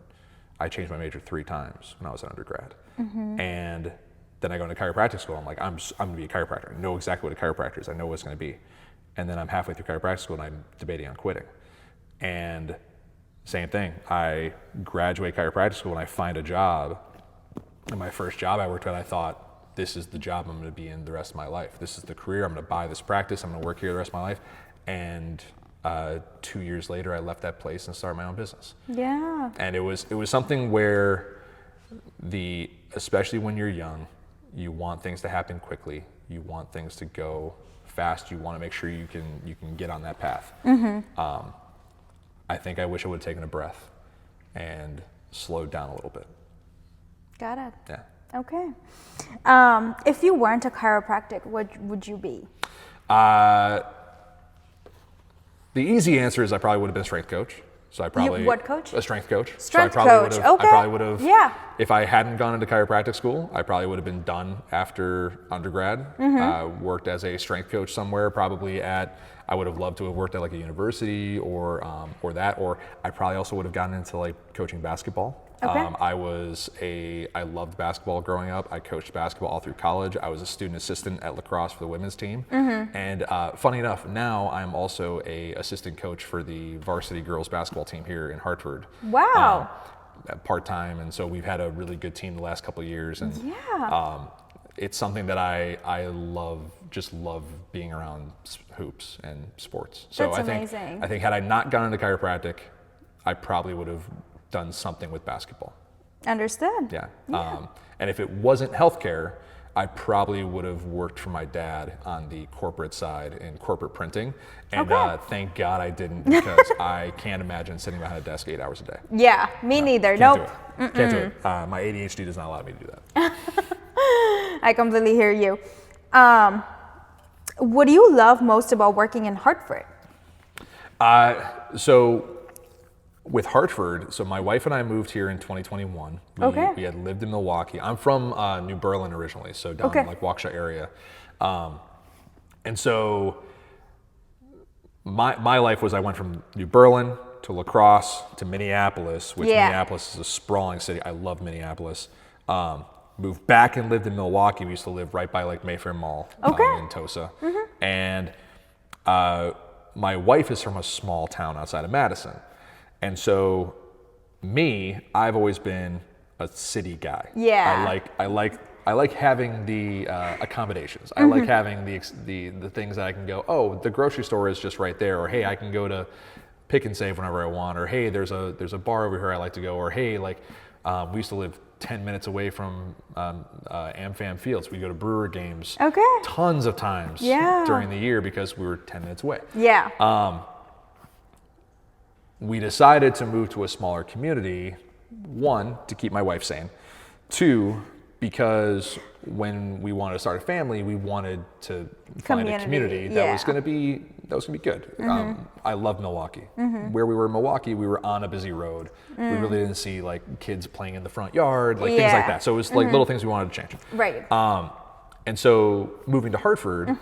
I changed my major 3 times when I was an undergrad. And then I go into chiropractic school. I'm like, I'm going to be a chiropractor. I know exactly what a chiropractor is. I know what it's going to be. And then I'm halfway through chiropractic school and I'm debating on quitting. And same thing. I graduate chiropractic school and I find a job. And my first job I worked at, I thought, this is the job I'm going to be in the rest of my life. This is the career. I'm going to buy this practice. I'm going to work here the rest of my life. And 2 years later, I left that place and started my own business. Yeah. And it was something where especially when you're young, you want things to happen quickly. You want things to go fast. You want to make sure you can get on that path. I think I wish I would have taken a breath and slowed down a little bit. Got it. Yeah. Okay. If you weren't a chiropractic, what would you be? The easy answer is I probably would have been a strength coach. So I probably what coach? A strength coach. Strength so I probably coach. Would have, Okay. I probably would have. Yeah. If I hadn't gone into chiropractic school, I probably would have been done after undergrad. Worked as a strength coach somewhere, probably I would have loved to have worked at like a university or I probably also would have gotten into like coaching basketball. Okay. I loved basketball growing up. I coached basketball all through college. I was a student assistant at lacrosse for the women's team. And funny enough, now I'm also a assistant coach for the varsity girls basketball team here in Hartford. Wow. Part-time, and so we've had a really good team the last couple of years. And it's something that I love being around hoops and sports. So That's amazing. I think had I not gone into chiropractic, I probably would have done something with basketball. Understood. Yeah. And if it wasn't healthcare, I probably would have worked for my dad on the corporate side in corporate printing. And thank God I didn't, because I can't imagine sitting behind a desk 8 hours a day. Yeah, me neither. Can't Nope. do it. Can't do it. My ADHD does not allow me to do that. I completely hear you. What do you love most about working in Hartford? So with Hartford, so my wife and I moved here in 2021. We had lived in Milwaukee. I'm from New Berlin originally, so down in like Waukesha area. And so my life was, I went from New Berlin to La Crosse to Minneapolis, which Minneapolis is a sprawling city. I love Minneapolis. Moved back and lived in Milwaukee. We used to live right by like Mayfair Mall in Tosa. And my wife is from a small town outside of Madison. And so I've always been a city guy. Yeah. I like having the accommodations. I like having the things that I can go, oh, the grocery store is just right there, or hey, I can go to Pick and Save whenever I want, or hey, there's a bar over here I like to go, or hey, like we used to live 10 minutes away from AmFam Fields. We go to Brewer games tons of times during the year because we were 10 minutes away. We decided to move to a smaller community, one, to keep my wife sane, two, because when we wanted to start a family, we wanted to find a community that was going to be good. I love Milwaukee. Where we were in Milwaukee, we were on a busy road. We really didn't see like kids playing in the front yard, like things like that. So it was like little things we wanted to change. Right. And so moving to Hartford,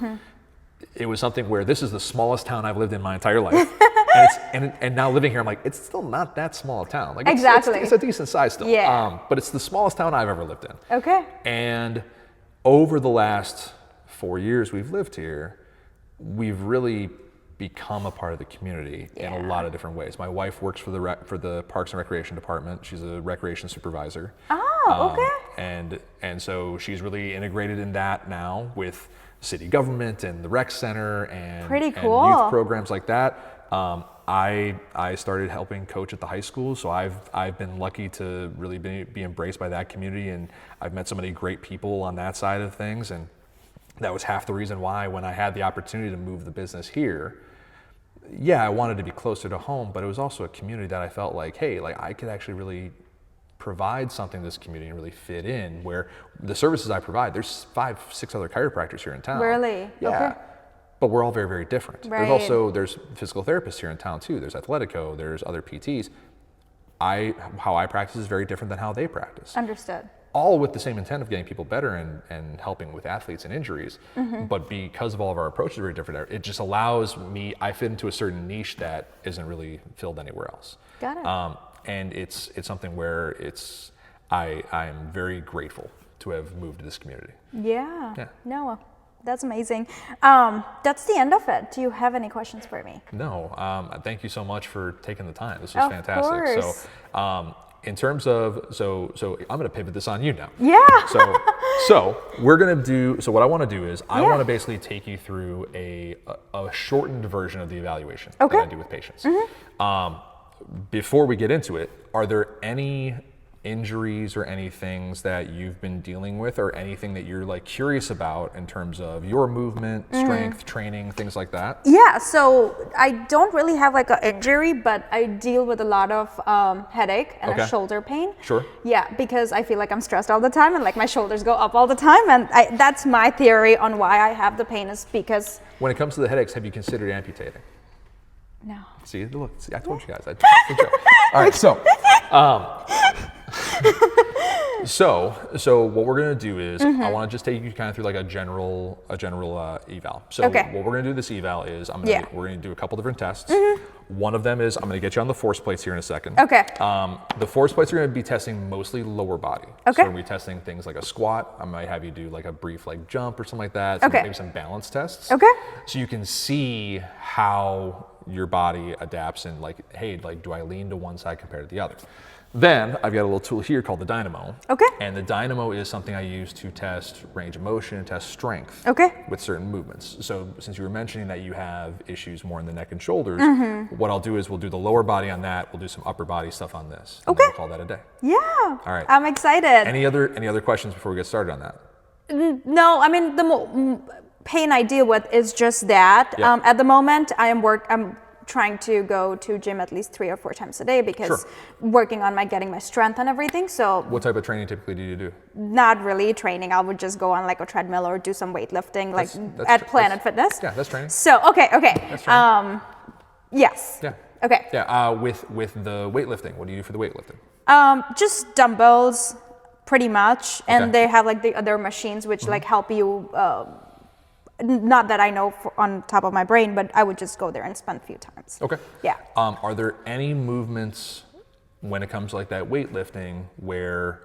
it was something where this is the smallest town I've lived in my entire life. And now living here, I'm like, it's still not that small a town. Like it's a decent size still. But it's the smallest town I've ever lived in. And over the last 4 years we've lived here, we've really become a part of the community in a lot of different ways. My wife works for the Parks and Recreation Department. She's a recreation supervisor. And so she's really integrated in that now with city government and the rec center and youth programs like that. I started helping coach at the high school, so I've been lucky to really be embraced by that community, and I've met so many great people on that side of things, and that was half the reason why when I had the opportunity to move the business here, I wanted to be closer to home, but it was also a community that I felt like, hey, like I could actually really provide something to this community and really fit in, where the services I provide, there's 5-6 other chiropractors here in town. Really? But we're all very, very different. There's physical therapists here in town too. There's Athletico, there's other PTs. How I practice is very different than how they practice. Understood. All with the same intent of getting people better and helping with athletes and injuries. But because of all of our approaches are very different, it just allows me, I fit into a certain niche that isn't really filled anywhere else. Got it. And it's something where I am very grateful to have moved to this community. No, that's amazing. That's the end of it. Do you have any questions for me? No. Thank you so much for taking the time. This was fantastic. Course. So in terms of, so I'm going to pivot this on you now. So we're going to do, so what I want to do is I want to basically take you through a shortened version of the evaluation that I do with patients. Before we get into it, are there any injuries or any things that you've been dealing with, or anything that you're like curious about in terms of your movement, strength, training, things like that? So I don't really have like an injury, but I deal with a lot of headache and a shoulder pain. Because I feel like I'm stressed all the time and like my shoulders go up all the time, and that's my theory on why I have the pain, is because when it comes to the headaches, have you considered amputating? No. See, look, I told you guys. All right, so what we're gonna do is I want to just take you kind of through like a general eval. So what we're gonna do this eval is we're gonna do a couple different tests. One of them is I'm gonna get you on the force plates here in a second. The force plates are gonna be testing mostly lower body. So we're gonna be testing things like a squat. I might have you do like a brief like jump or something like that. So maybe some balance tests. So you can see how your body adapts and like, hey, like do I lean to one side compared to the other? Then I've got a little tool here called the dynamo. And the dynamo is something I use to test range of motion and test strength with certain movements. So since you were mentioning that you have issues more in the neck and shoulders, what I'll do is we'll do the lower body on that. We'll do some upper body stuff on this. And then we'll call that a day. All right. I'm excited. Any other questions before we get started on that? No, I mean, the pain I deal with is just that. At the moment, I'm trying to go to gym at least 3 or 4 times a day because working on getting my strength and everything. So what type of training typically do you do? Not really training. I would just go on like a treadmill or do some weightlifting at Planet Fitness. Yeah, that's training. So okay. Yes. Yeah. Okay. Yeah. With the weightlifting, what do you do for the weightlifting? Just dumbbells, pretty much, and they have like the other machines which like help you. Not that I know on top of my brain, but I would just go there and spend a few times. Okay. Yeah. Are there any movements when it comes to like that weightlifting where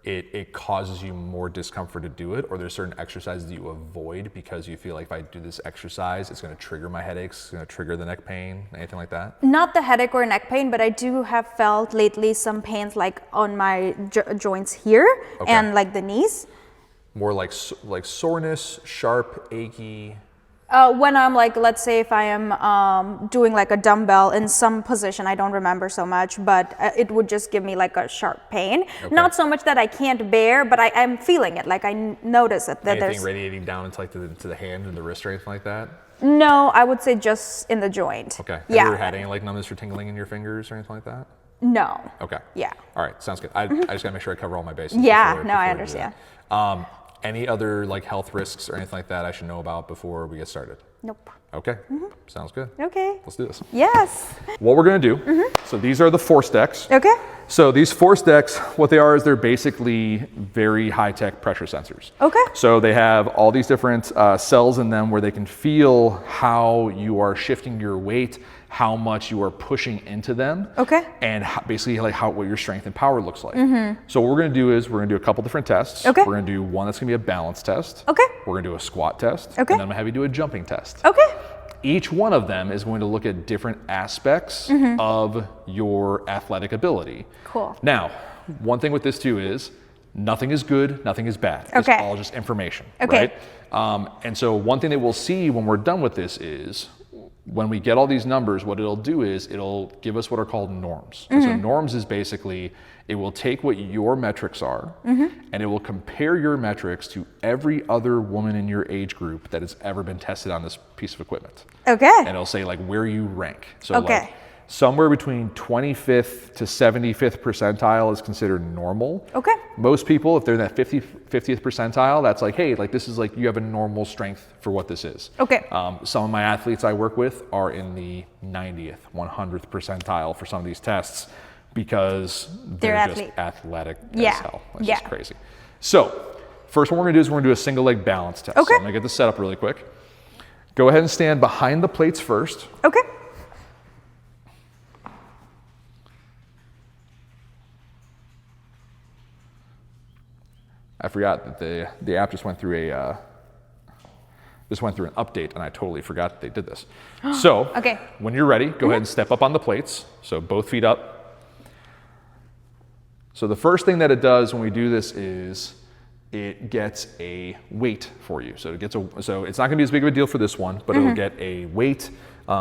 it causes you more discomfort to do it, or there's certain exercises that you avoid because you feel like if I do this exercise, it's going to trigger my headaches, it's going to trigger the neck pain, anything like that? Not the headache or neck pain, but I do have felt lately some pains like on my joints here and like the knees. More like soreness, sharp, achy? When I'm like, let's say if I am doing like a dumbbell in some position, I don't remember so much, but it would just give me like a sharp pain. Not so much that I can't bear, but I'm feeling it, like I notice it. That anything radiating down into like to the hand and the wrist or anything like that? No, I would say just in the joint. Okay. Have you ever had any like numbness or tingling in your fingers or anything like that? No. Okay. Yeah. All right, sounds good. I just gotta make sure I cover all my bases. Yeah, I understand. Any other like health risks or anything like that I should know about before we get started? Nope. Okay, sounds good. Okay. Let's do this. Yes. What we're gonna do, so these are the force decks. Okay. So these force decks, what they are is they're basically very high-tech pressure sensors. Okay. So they have all these different cells in them where they can feel how you are shifting your weight, how much you are pushing into them, and basically like what your strength and power looks like. So what we're gonna do is we're gonna do a couple different tests. Okay. We're gonna do one that's gonna be a balance test. Okay. We're gonna do a squat test. Okay. And then I'm gonna have you do a jumping test. Okay. Each one of them is going to look at different aspects of your athletic ability. Cool. Now, one thing with this too is nothing is good, nothing is bad. It's all just information, right? And so one thing that we'll see when we're done with this is when we get all these numbers, what it'll do is it'll give us what are called norms. And so norms is basically, it will take what your metrics are and it will compare your metrics to every other woman in your age group that has ever been tested on this piece of equipment. Okay. And it'll say like where you rank. So like somewhere between 25th to 75th percentile is considered normal. Okay. Most people, if they're in that 50th percentile, that's like, hey, like this is like you have a normal strength for what this is. Okay. Some of my athletes I work with are in the 90th, 100th percentile for some of these tests because they're just athletic as hell. It's just crazy. So first one we're gonna do is we're gonna do a single leg balance test. So I'm gonna get this set up really quick. Go ahead and stand behind the plates first. Okay. I forgot that the app just went through an update, and I totally forgot that they did this. So when you're ready, go ahead and step up on the plates. So both feet up. So the first thing that it does when we do this is it gets a weight for you. So it's not gonna be as big of a deal for this one, but it'll get a weight.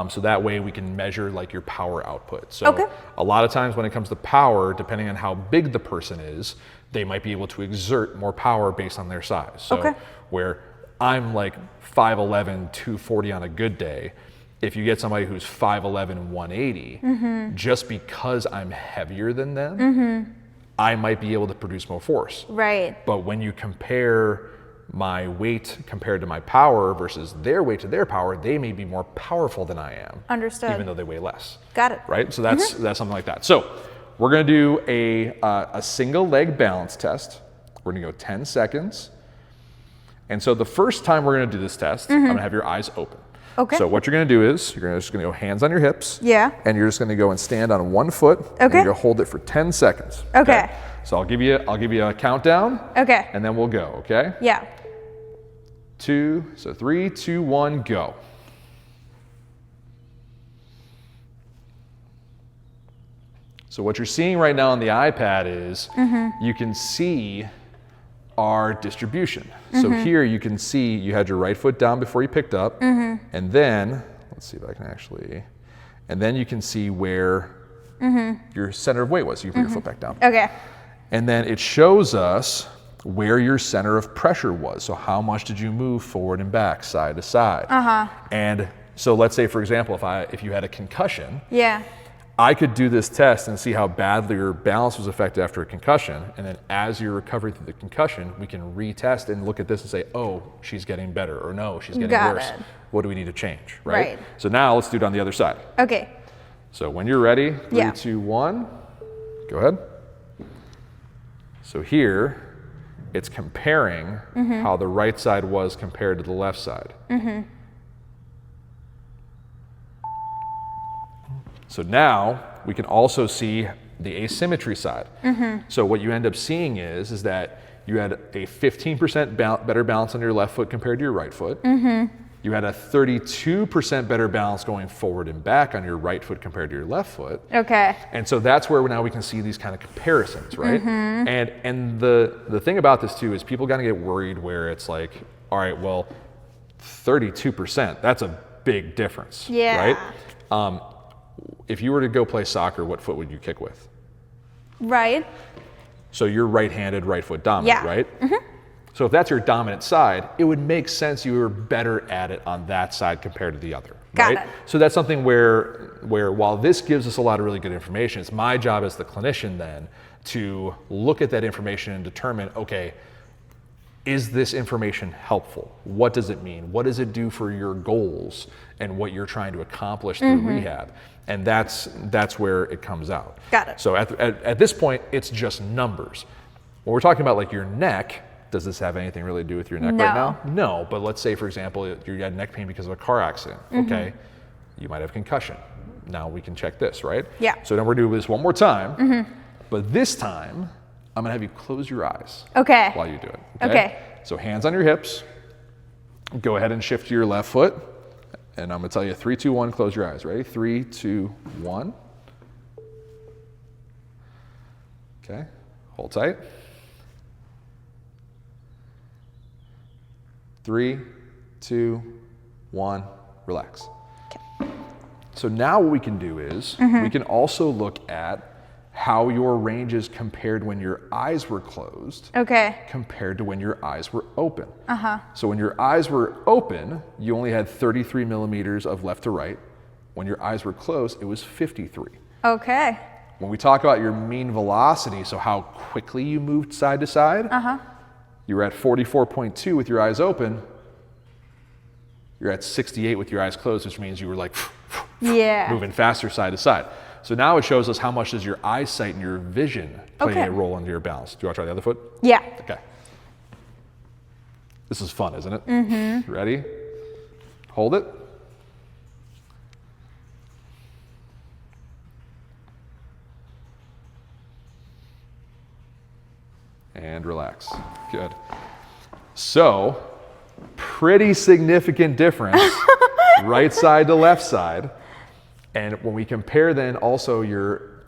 So that way we can measure like your power output. So a lot of times when it comes to power, depending on how big the person is, they might be able to exert more power based on their size. So where I'm like 5'11", 240 on a good day, if you get somebody who's 5'11", 180, just because I'm heavier than them, I might be able to produce more force. Right. But when you compare my weight compared to my power versus their weight to their power, they may be more powerful than I am. Understood. Even though they weigh less. Got it. Right? So that's something like that. So we're gonna do a single leg balance test. We're gonna go 10 seconds. And so the first time we're gonna do this test, I'm gonna have your eyes open. Okay. So what you're gonna do is you're just gonna go hands on your hips. Yeah. And you're just gonna go and stand on one foot. And you're gonna hold it for 10 seconds. Okay. So I'll give you a countdown. Okay. And then we'll go, okay? Yeah. 3, 2, 1, go. So what you're seeing right now on the iPad is you can see our distribution. So here you can see you had your right foot down before you picked up, and then, let's see if I can actually, and then you can see where your center of weight was. You put your foot back down. Okay. And then it shows us where your center of pressure was. So how much did you move forward and back, side to side? And So let's say, for example, if you had a concussion, yeah, I could do this test and see how badly your balance was affected after a concussion. And then as you're recovering through the concussion, we can retest and look at this and say, oh, she's getting better, or no, she's getting worse. What do we need to change, right? So now let's do it on the other side. Okay. So when you're ready, 3, 2, 1, go ahead. So here, it's comparing how the right side was compared to the left side. So now we can also see the asymmetry side. So what you end up seeing is that you had a 15% better balance on your left foot compared to your right foot. You had a 32% better balance going forward and back on your right foot compared to your left foot. Okay. And so that's where now we can see these kind of comparisons, right? And the thing about this too is people kind of get worried where it's like, all right, well, 32%, that's a big difference, right? If you were to go play soccer, what foot would you kick with? Right. So you're right-handed, right foot dominant, right? So if that's your dominant side, it would make sense you were better at it on that side compared to the other, right? Got it. So that's something where while this gives us a lot of really good information, it's my job as the clinician then to look at that information and determine, okay, is this information helpful? What does it mean? What does it do for your goals and what you're trying to accomplish through rehab? And that's where it comes out. Got it. So at this point, it's just numbers. When we're talking about like your neck, does this have anything really to do with your neck right now? No, but let's say, for example, you had neck pain because of a car accident, okay? You might have concussion. Now we can check this, right? Yeah. So then we're doing this one more time, but this time, I'm gonna have you close your eyes while you do it, okay? So hands on your hips, go ahead and shift to your left foot, and I'm gonna tell you 3, 2, 1, close your eyes. Ready? 3, 2, 1. Okay, hold tight. 3, 2, 1, relax. Okay. So now what we can do is we can also look at how your ranges compared when your eyes were closed compared to when your eyes were open. So when your eyes were open, you only had 33 millimeters of left to right. When your eyes were closed, it was 53. Okay. When we talk about your mean velocity, so how quickly you moved side to side, you were at 44.2 with your eyes open. You're at 68 with your eyes closed, which means you were like moving faster side to side. So now it shows us how much does your eyesight and your vision play a role into your balance. Do you want to try the other foot? Yeah. Okay. This is fun, isn't it? Ready? Hold it. And relax. Good. So, pretty significant difference, right side to left side. And when we compare then also your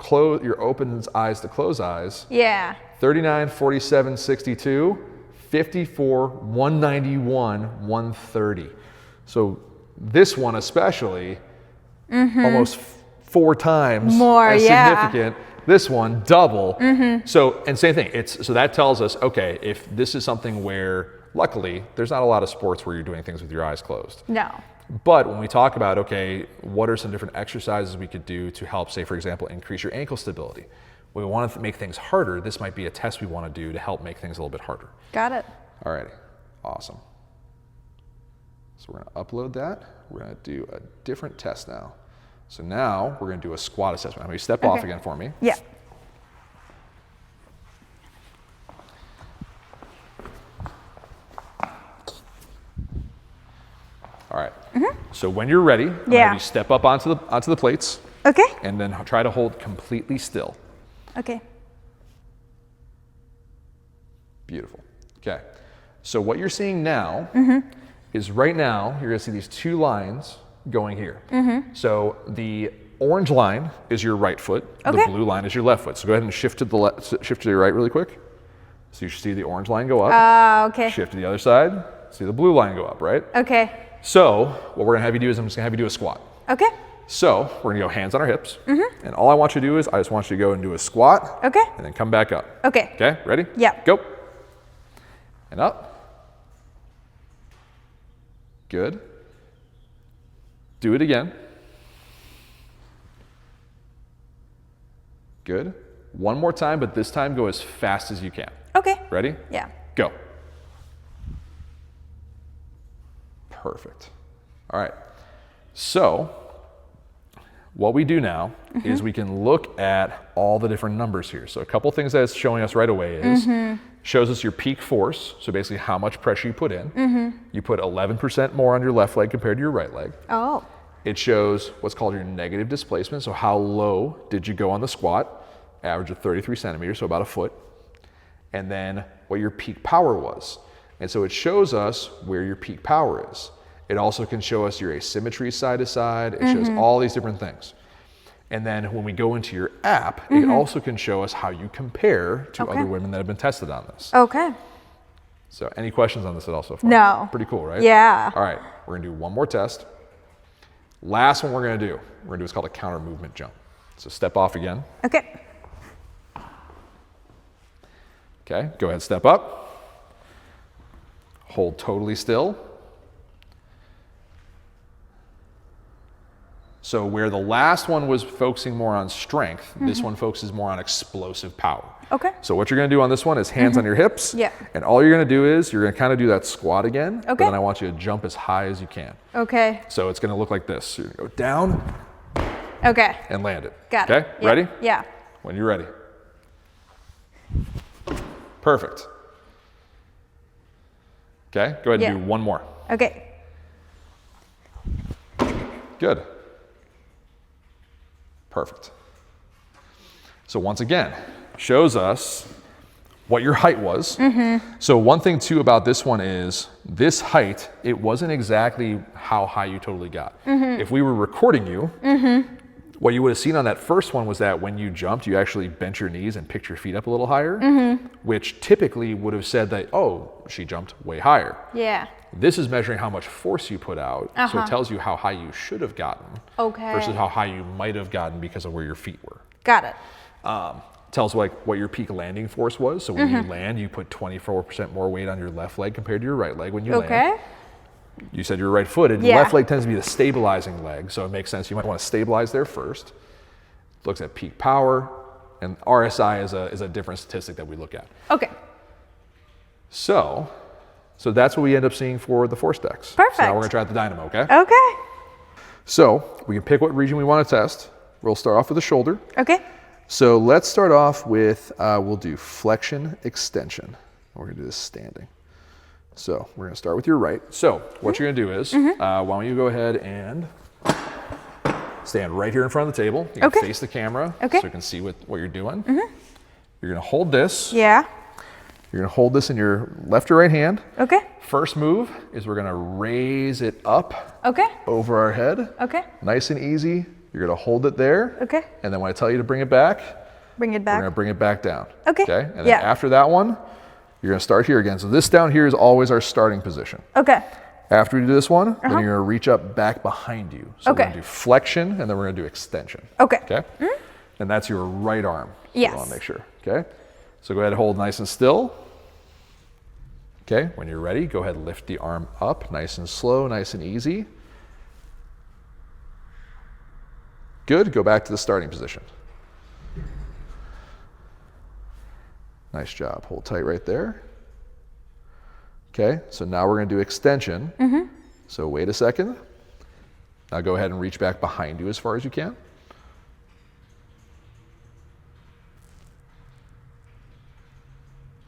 open eyes to closed eyes, 39, 47, 62, 54, 191, 130. So this one especially, almost 4 times more as significant. This one, double. So, and same thing, so that tells us, okay, if this is something where, luckily, there's not a lot of sports where you're doing things with your eyes closed. No. But when we talk about, okay, what are some different exercises we could do to help, say, for example, increase your ankle stability? When we want to make things harder, this might be a test we want to do to help make things a little bit harder. Got it. All righty, awesome. So we're gonna upload that. We're gonna do a different test now. So now we're gonna do a squat assessment. I'm gonna step off again for me. Yeah. All right. So when you're ready, I'm gonna have you step up onto the plates. Okay. And then try to hold completely still. Okay. Beautiful. Okay. So what you're seeing now is right now you're gonna see these 2 lines going here. So the orange line is your right foot. The blue line is your left foot. So go ahead and shift to the left, shift to your right really quick. So you should see the orange line go up. Shift to the other side. See the blue line go up, right? Okay. So what we're gonna have you do is I'm just gonna have you do a squat. Okay. So we're gonna go hands on our hips. And all I want you to do is I just want you to go and do a squat. Okay. And then come back up. Okay. Okay, ready? Yeah. Go. And up. Good. Do it again. Good. One more time, but this time go as fast as you can. Okay. Ready? Yeah. Go. Perfect. All right. So what we do now is we can look at all the different numbers here. So a couple things that it's showing us right away is shows us your peak force. So basically how much pressure you put in. You put 11% more on your left leg compared to your right leg. Oh. It shows what's called your negative displacement. So how low did you go on the squat? Average of 33 centimeters, so about a foot. And then what your peak power was. And so it shows us where your peak power is. It also can show us your asymmetry side to side. It shows all these different things. And then when we go into your app, it also can show us how you compare to other women that have been tested on this. Okay. So any questions on this at all so far? No. Pretty cool, right? Yeah. All right, we're gonna do one more test. Last one we're gonna do what's called a counter movement jump. So step off again. Okay. Okay, go ahead, step up. Hold totally still. So where the last one was focusing more on strength, this one focuses more on explosive power. Okay. So what you're gonna do on this one is hands on your hips. Yeah. And all you're gonna do is you're gonna kind of do that squat again. Okay. But then I want you to jump as high as you can. Okay. So it's gonna look like this. So you're gonna go down Okay. and land it. Got it. Okay, Yeah. ready? Yeah. When you're ready. Perfect. Okay, go ahead and do one more. Okay. Good. Perfect. So once again, shows us what your height was. So one thing too about this one is this height, it wasn't exactly how high you totally got. If we were recording you, what you would have seen on that first one was that when you jumped, you actually bent your knees and picked your feet up a little higher, which typically would have said that, oh, she jumped way higher. Yeah. This is measuring how much force you put out, so it tells you how high you should have gotten versus how high you might have gotten because of where your feet were. Got it. Tells like what your peak landing force was. So when you land, you put 24% more weight on your left leg compared to your right leg when you land. You said you're right-footed. Your left leg tends to be the stabilizing leg, so it makes sense. You might want to stabilize there first. Looks at peak power, and RSI is a different statistic that we look at. Okay. So that's what we end up seeing for the force decks. Perfect. So now we're gonna try out the dynamo, okay? Okay. So we can pick what region we want to test. We'll start off with the shoulder. Okay. So let's start off with, we'll do flexion extension. We're gonna do this standing. So we're gonna start with your right. So what you're gonna do is, why don't you go ahead and stand right here in front of the table. You can face the camera so you can see what you're doing. You're gonna hold this. Yeah. You're gonna hold this in your left or right hand. Okay. First move is we're gonna raise it up Okay. over our head. Okay. Nice and easy. You're gonna hold it there. Okay. And then when I tell you to bring it back, Bring it we're back. gonna bring it back down. Okay. Okay? And then after that one, you're gonna start here again. So this down here is always our starting position. Okay. After we do this one, then you're gonna reach up back behind you. So we're gonna do flexion and then we're gonna do extension. Okay. Okay? And that's your right arm. So Yes. I wanna make sure. Okay? So go ahead and hold nice and still. Okay, when you're ready, go ahead and lift the arm up, nice and slow, nice and easy. Good, go back to the starting position. Nice job, hold tight right there. Okay, so now we're gonna do extension. So wait a second. Now go ahead and reach back behind you as far as you can.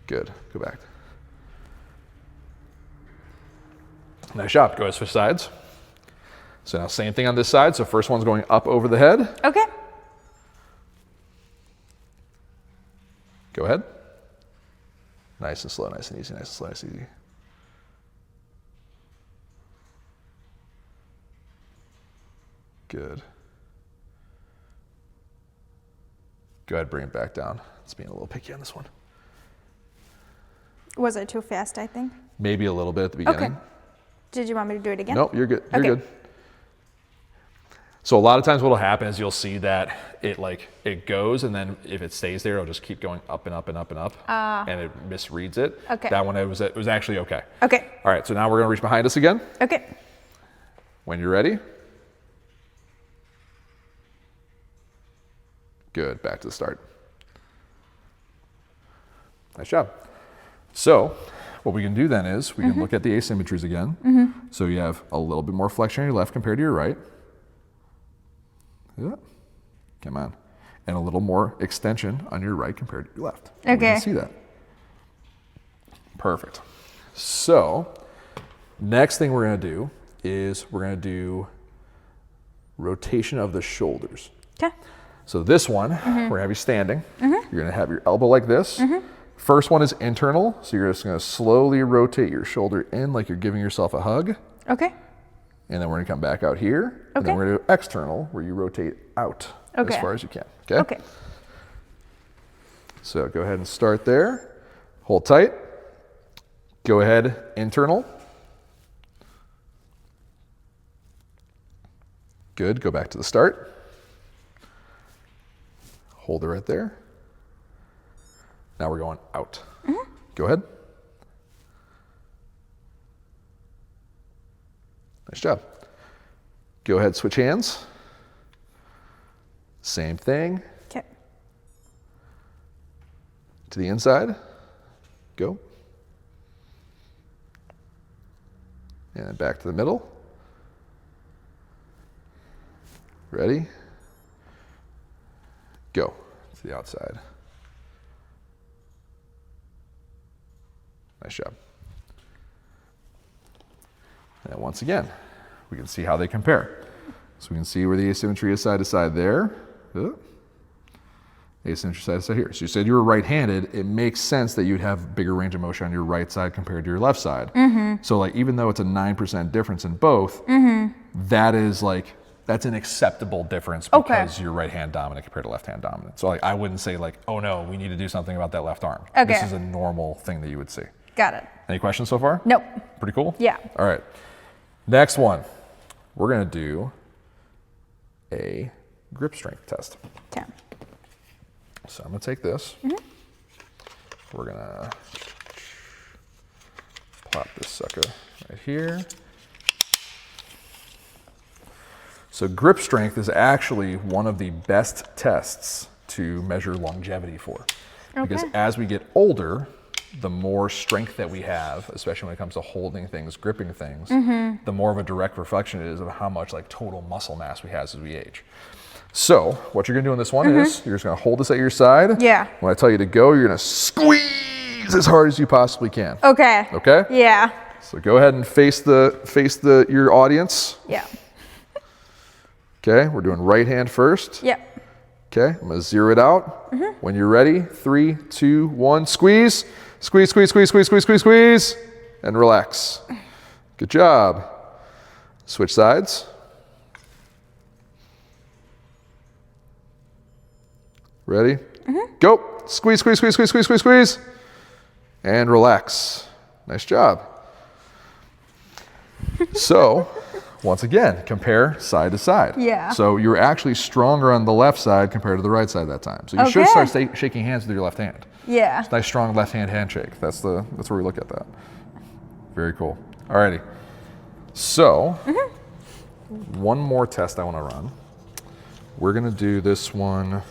Good, go back. Nice job, go ahead and switch sides. So now same thing on this side. So first one's going up over the head. Okay. Go ahead. Nice and slow, nice and easy, nice and slow, nice and easy. Good. Go ahead, bring it back down. It's being a little picky on this one. Was it too fast, I think? Maybe a little bit at the beginning. Okay. Did you want me to do it again? Nope, you're good. You're good. So a lot of times what'll happen is you'll see that it goes, and then if it stays there, it'll just keep going up and up and up and up, and it misreads it. Okay. That one, it was actually okay. Okay. All right, so now we're gonna reach behind us again. Okay. When you're ready, Good, back to the start. Nice job. So what we can do then is we can look at the asymmetries again. So you have a little bit more flexion on your left compared to your right. Yeah. Come on. And a little more extension on your right compared to your left. Okay. We can see that. Perfect. So next thing we're going to do is we're going to do rotation of the shoulders. Okay. So this one, we're going to have you standing. You're going to have your elbow like this. First one is internal, so you're just going to slowly rotate your shoulder in like you're giving yourself a hug. Okay. And then we're going to come back out here. Okay. And then we're going to do external, where you rotate out as far as you can. Okay. Okay. So go ahead and start there. Hold tight. Go ahead, internal. Good. Go back to the start. Hold it right there. Now we're going out. Go ahead. Nice job. Go ahead, switch hands. Same thing. Okay. To the inside. Go. And then back to the middle. Ready? Go to the outside. Nice job. And once again, we can see how they compare. So we can see where the asymmetry is side to side there. Asymmetry side to side here. So you said you were right-handed. It makes sense that you'd have bigger range of motion on your right side compared to your left side. So like even though it's a 9% difference in both, that is like, that's an acceptable difference because you're right hand dominant compared to left hand dominant. So like I wouldn't say like, oh no, we need to do something about that left arm. This is a normal thing that you would see. Got it. Any questions so far? Nope. Pretty cool? Yeah. All right. Next one. We're going to do a grip strength test. Okay. So I'm going to take this. We're going to plop this sucker right here. So grip strength is actually one of the best tests to measure longevity for. Because as we get older, the more strength that we have, especially when it comes to holding things, gripping things, the more of a direct reflection it is of how much like total muscle mass we have as we age. So what you're gonna do on this one is you're just gonna hold this at your side. Yeah. When I tell you to go, you're gonna squeeze as hard as you possibly can. Okay. Okay? Yeah. So go ahead and face your audience. Yeah. Okay, we're doing right hand first. Yep. Okay, I'm gonna zero it out. When you're ready, 3, 2, 1, squeeze. Squeeze, squeeze, squeeze, squeeze, squeeze, squeeze, squeeze, and relax. Good job. Switch sides. Ready? Go. Squeeze, squeeze, squeeze, squeeze, squeeze, squeeze, squeeze, and relax. Nice job. So, once again, compare side to side. Yeah. So you're actually stronger on the left side compared to the right side that time. So you should start shaking hands with your left hand. Yeah. It's a nice strong left hand handshake. That's where we look at that. Very cool. Alrighty. So one more test I want to run. We're gonna do this one.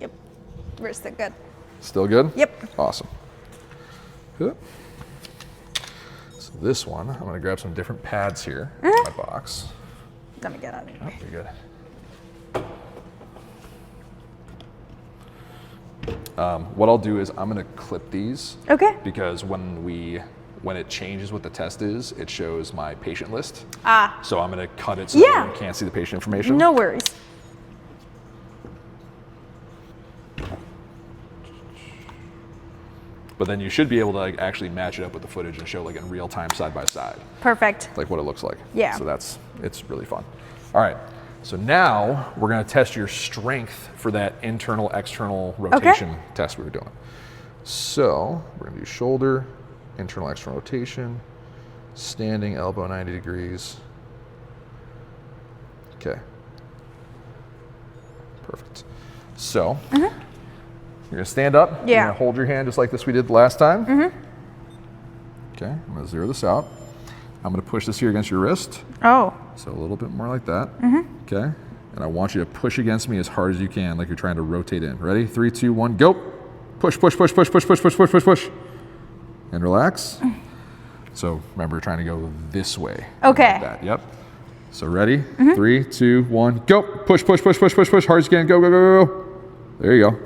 Yep. We're still good. Still good? Yep. Awesome. Good. So this one, I'm gonna grab some different pads here in my box. Let me get out of here. Oh, you're good. What I'll do is I'm gonna clip these. Okay. Because when it changes what the test is, it shows my patient list. Ah. So I'm gonna cut it so that you can't see the patient information. No worries. But then you should be able to like actually match it up with the footage and show like in real time side by side. Perfect. Like what it looks like. Yeah. So it's really fun. All right. So now we're gonna test your strength for that internal external rotation test we were doing. So we're gonna do shoulder, internal external rotation, standing elbow 90 degrees. Okay. Perfect. So you're gonna stand up. Yeah. You're gonna hold your hand just like this we did the last time. Okay, I'm gonna zero this out. I'm I'm gonna push this here against your wrist. Oh. So a little bit more like that. Okay. And I want you to push against me as hard as you can, like you're trying to rotate in. Ready? 3, 2, 1, go. Push, push, push, push, push, push, push, push, push, push. And relax. So remember, trying to go this way. Okay. Like that. Yep. So ready? 3, 2, 1, go. Push, push, push, push, push, push, hard as you can. Go, go, go, go, go. There you go.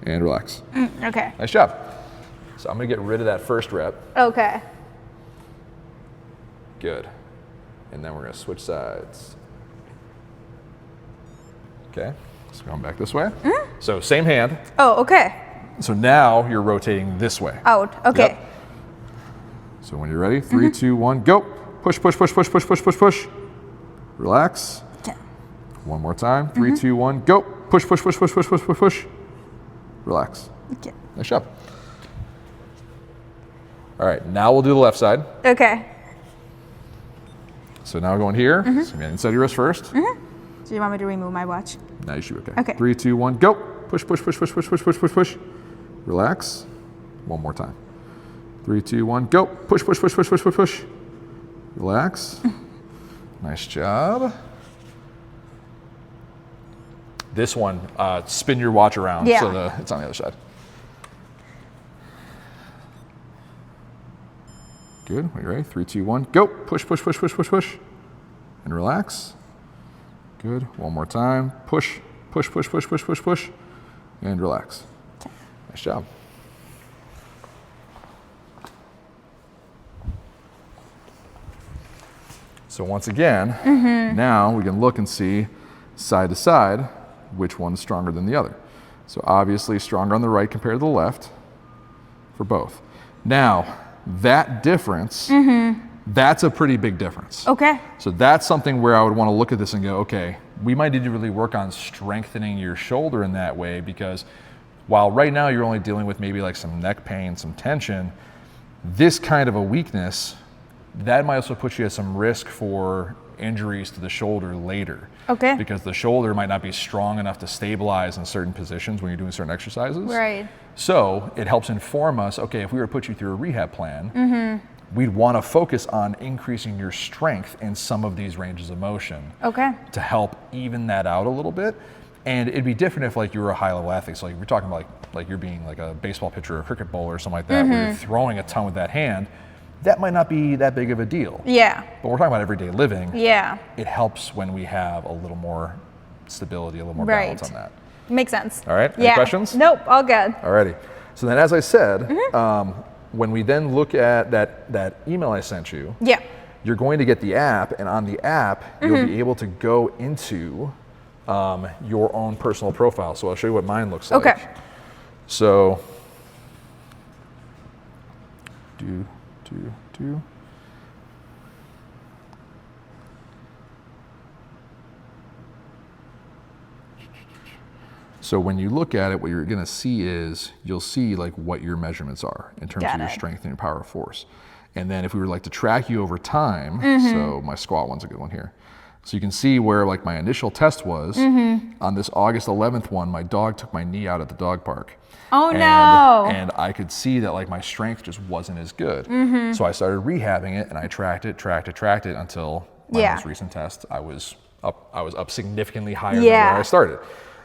And relax. Okay. Nice job. So I'm gonna get rid of that first rep. Okay. Good. And then we're gonna switch sides. Okay, so going back this way. So same hand. Oh, okay. So now you're rotating this way. Out, okay. Yep. So when you're ready, 3, 2, 1, go. Push, push, push, push, push, push, push, push. Relax. Okay. One more time, 3, 2, 1, go. Push, push, push, push, push, push, push, push. Relax. Okay. Nice job. All right, now we'll do the left side. Okay. So now going here, so I'm inside your wrist first. Do you want me to remove my watch? Now you should, okay. Okay. 3, 2, 1, go. Push, push, push, push, push, push, push, push, push. Relax. One more time. 3, 2, 1, go. Push, push, push, push, push, push, push. Relax. Nice job. This one, spin your watch around so it's on the other side. Good. When you're ready, 3, 2, 1, go. Push, push, push, push, push, push. And relax. Good. One more time. Push, push, push, push, push, push, push. And relax. Nice job. So once again, now we can look and see side to side which one is stronger than the other. So obviously stronger on the right compared to the left for both. Now, that difference, that's a pretty big difference. Okay. So that's something where I would want to look at this and go, okay, we might need to really work on strengthening your shoulder in that way, because while right now you're only dealing with maybe like some neck pain, some tension, this kind of a weakness, that might also put you at some risk for injuries to the shoulder later. Okay. Because the shoulder might not be strong enough to stabilize in certain positions when you're doing certain exercises. Right. So it helps inform us, okay, if we were to put you through a rehab plan, we'd want to focus on increasing your strength in some of these ranges of motion. Okay. To help even that out a little bit. And it'd be different if like you were a high-level athlete. So like we're talking about like you're being like a baseball pitcher or a cricket bowler or something like that, where you're throwing a ton with that hand. That might not be that big of a deal. Yeah. But we're talking about everyday living. Yeah. It helps when we have a little more stability, a little more balance on that. Makes sense. All right, any questions? Nope, all good. Alrighty. So then as I said, when we then look at that email I sent you, you're going to get the app, and on the app, you'll be able to go into your own personal profile. So I'll show you what mine looks like. Okay. So, So when you look at it, what you're going to see is you'll see like what your measurements are in terms of your strength and your power of force. And then if we were like to track you over time, so my squat one's a good one here. So you can see where like my initial test was. On this August 11th one, my dog took my knee out at the dog park. Oh no. And I could see that like my strength just wasn't as good. So I started rehabbing it, and I tracked it until my most recent test. I was up significantly higher than where I started.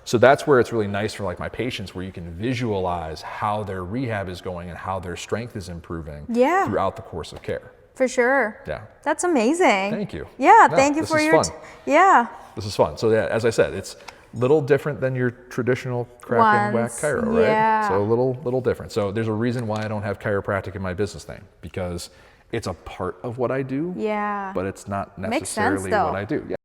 So that's where it's really nice for like my patients, where you can visualize how their rehab is going and how their strength is improving throughout the course of care. For sure. Yeah. That's amazing. Thank you. Yeah, thank you for your This is fun. So yeah, as I said, it's a little different than your traditional crack and whack chiro, right? So a little different. So there's a reason why I don't have chiropractic in my business name, because it's a part of what I do, but it's not necessarily what I do.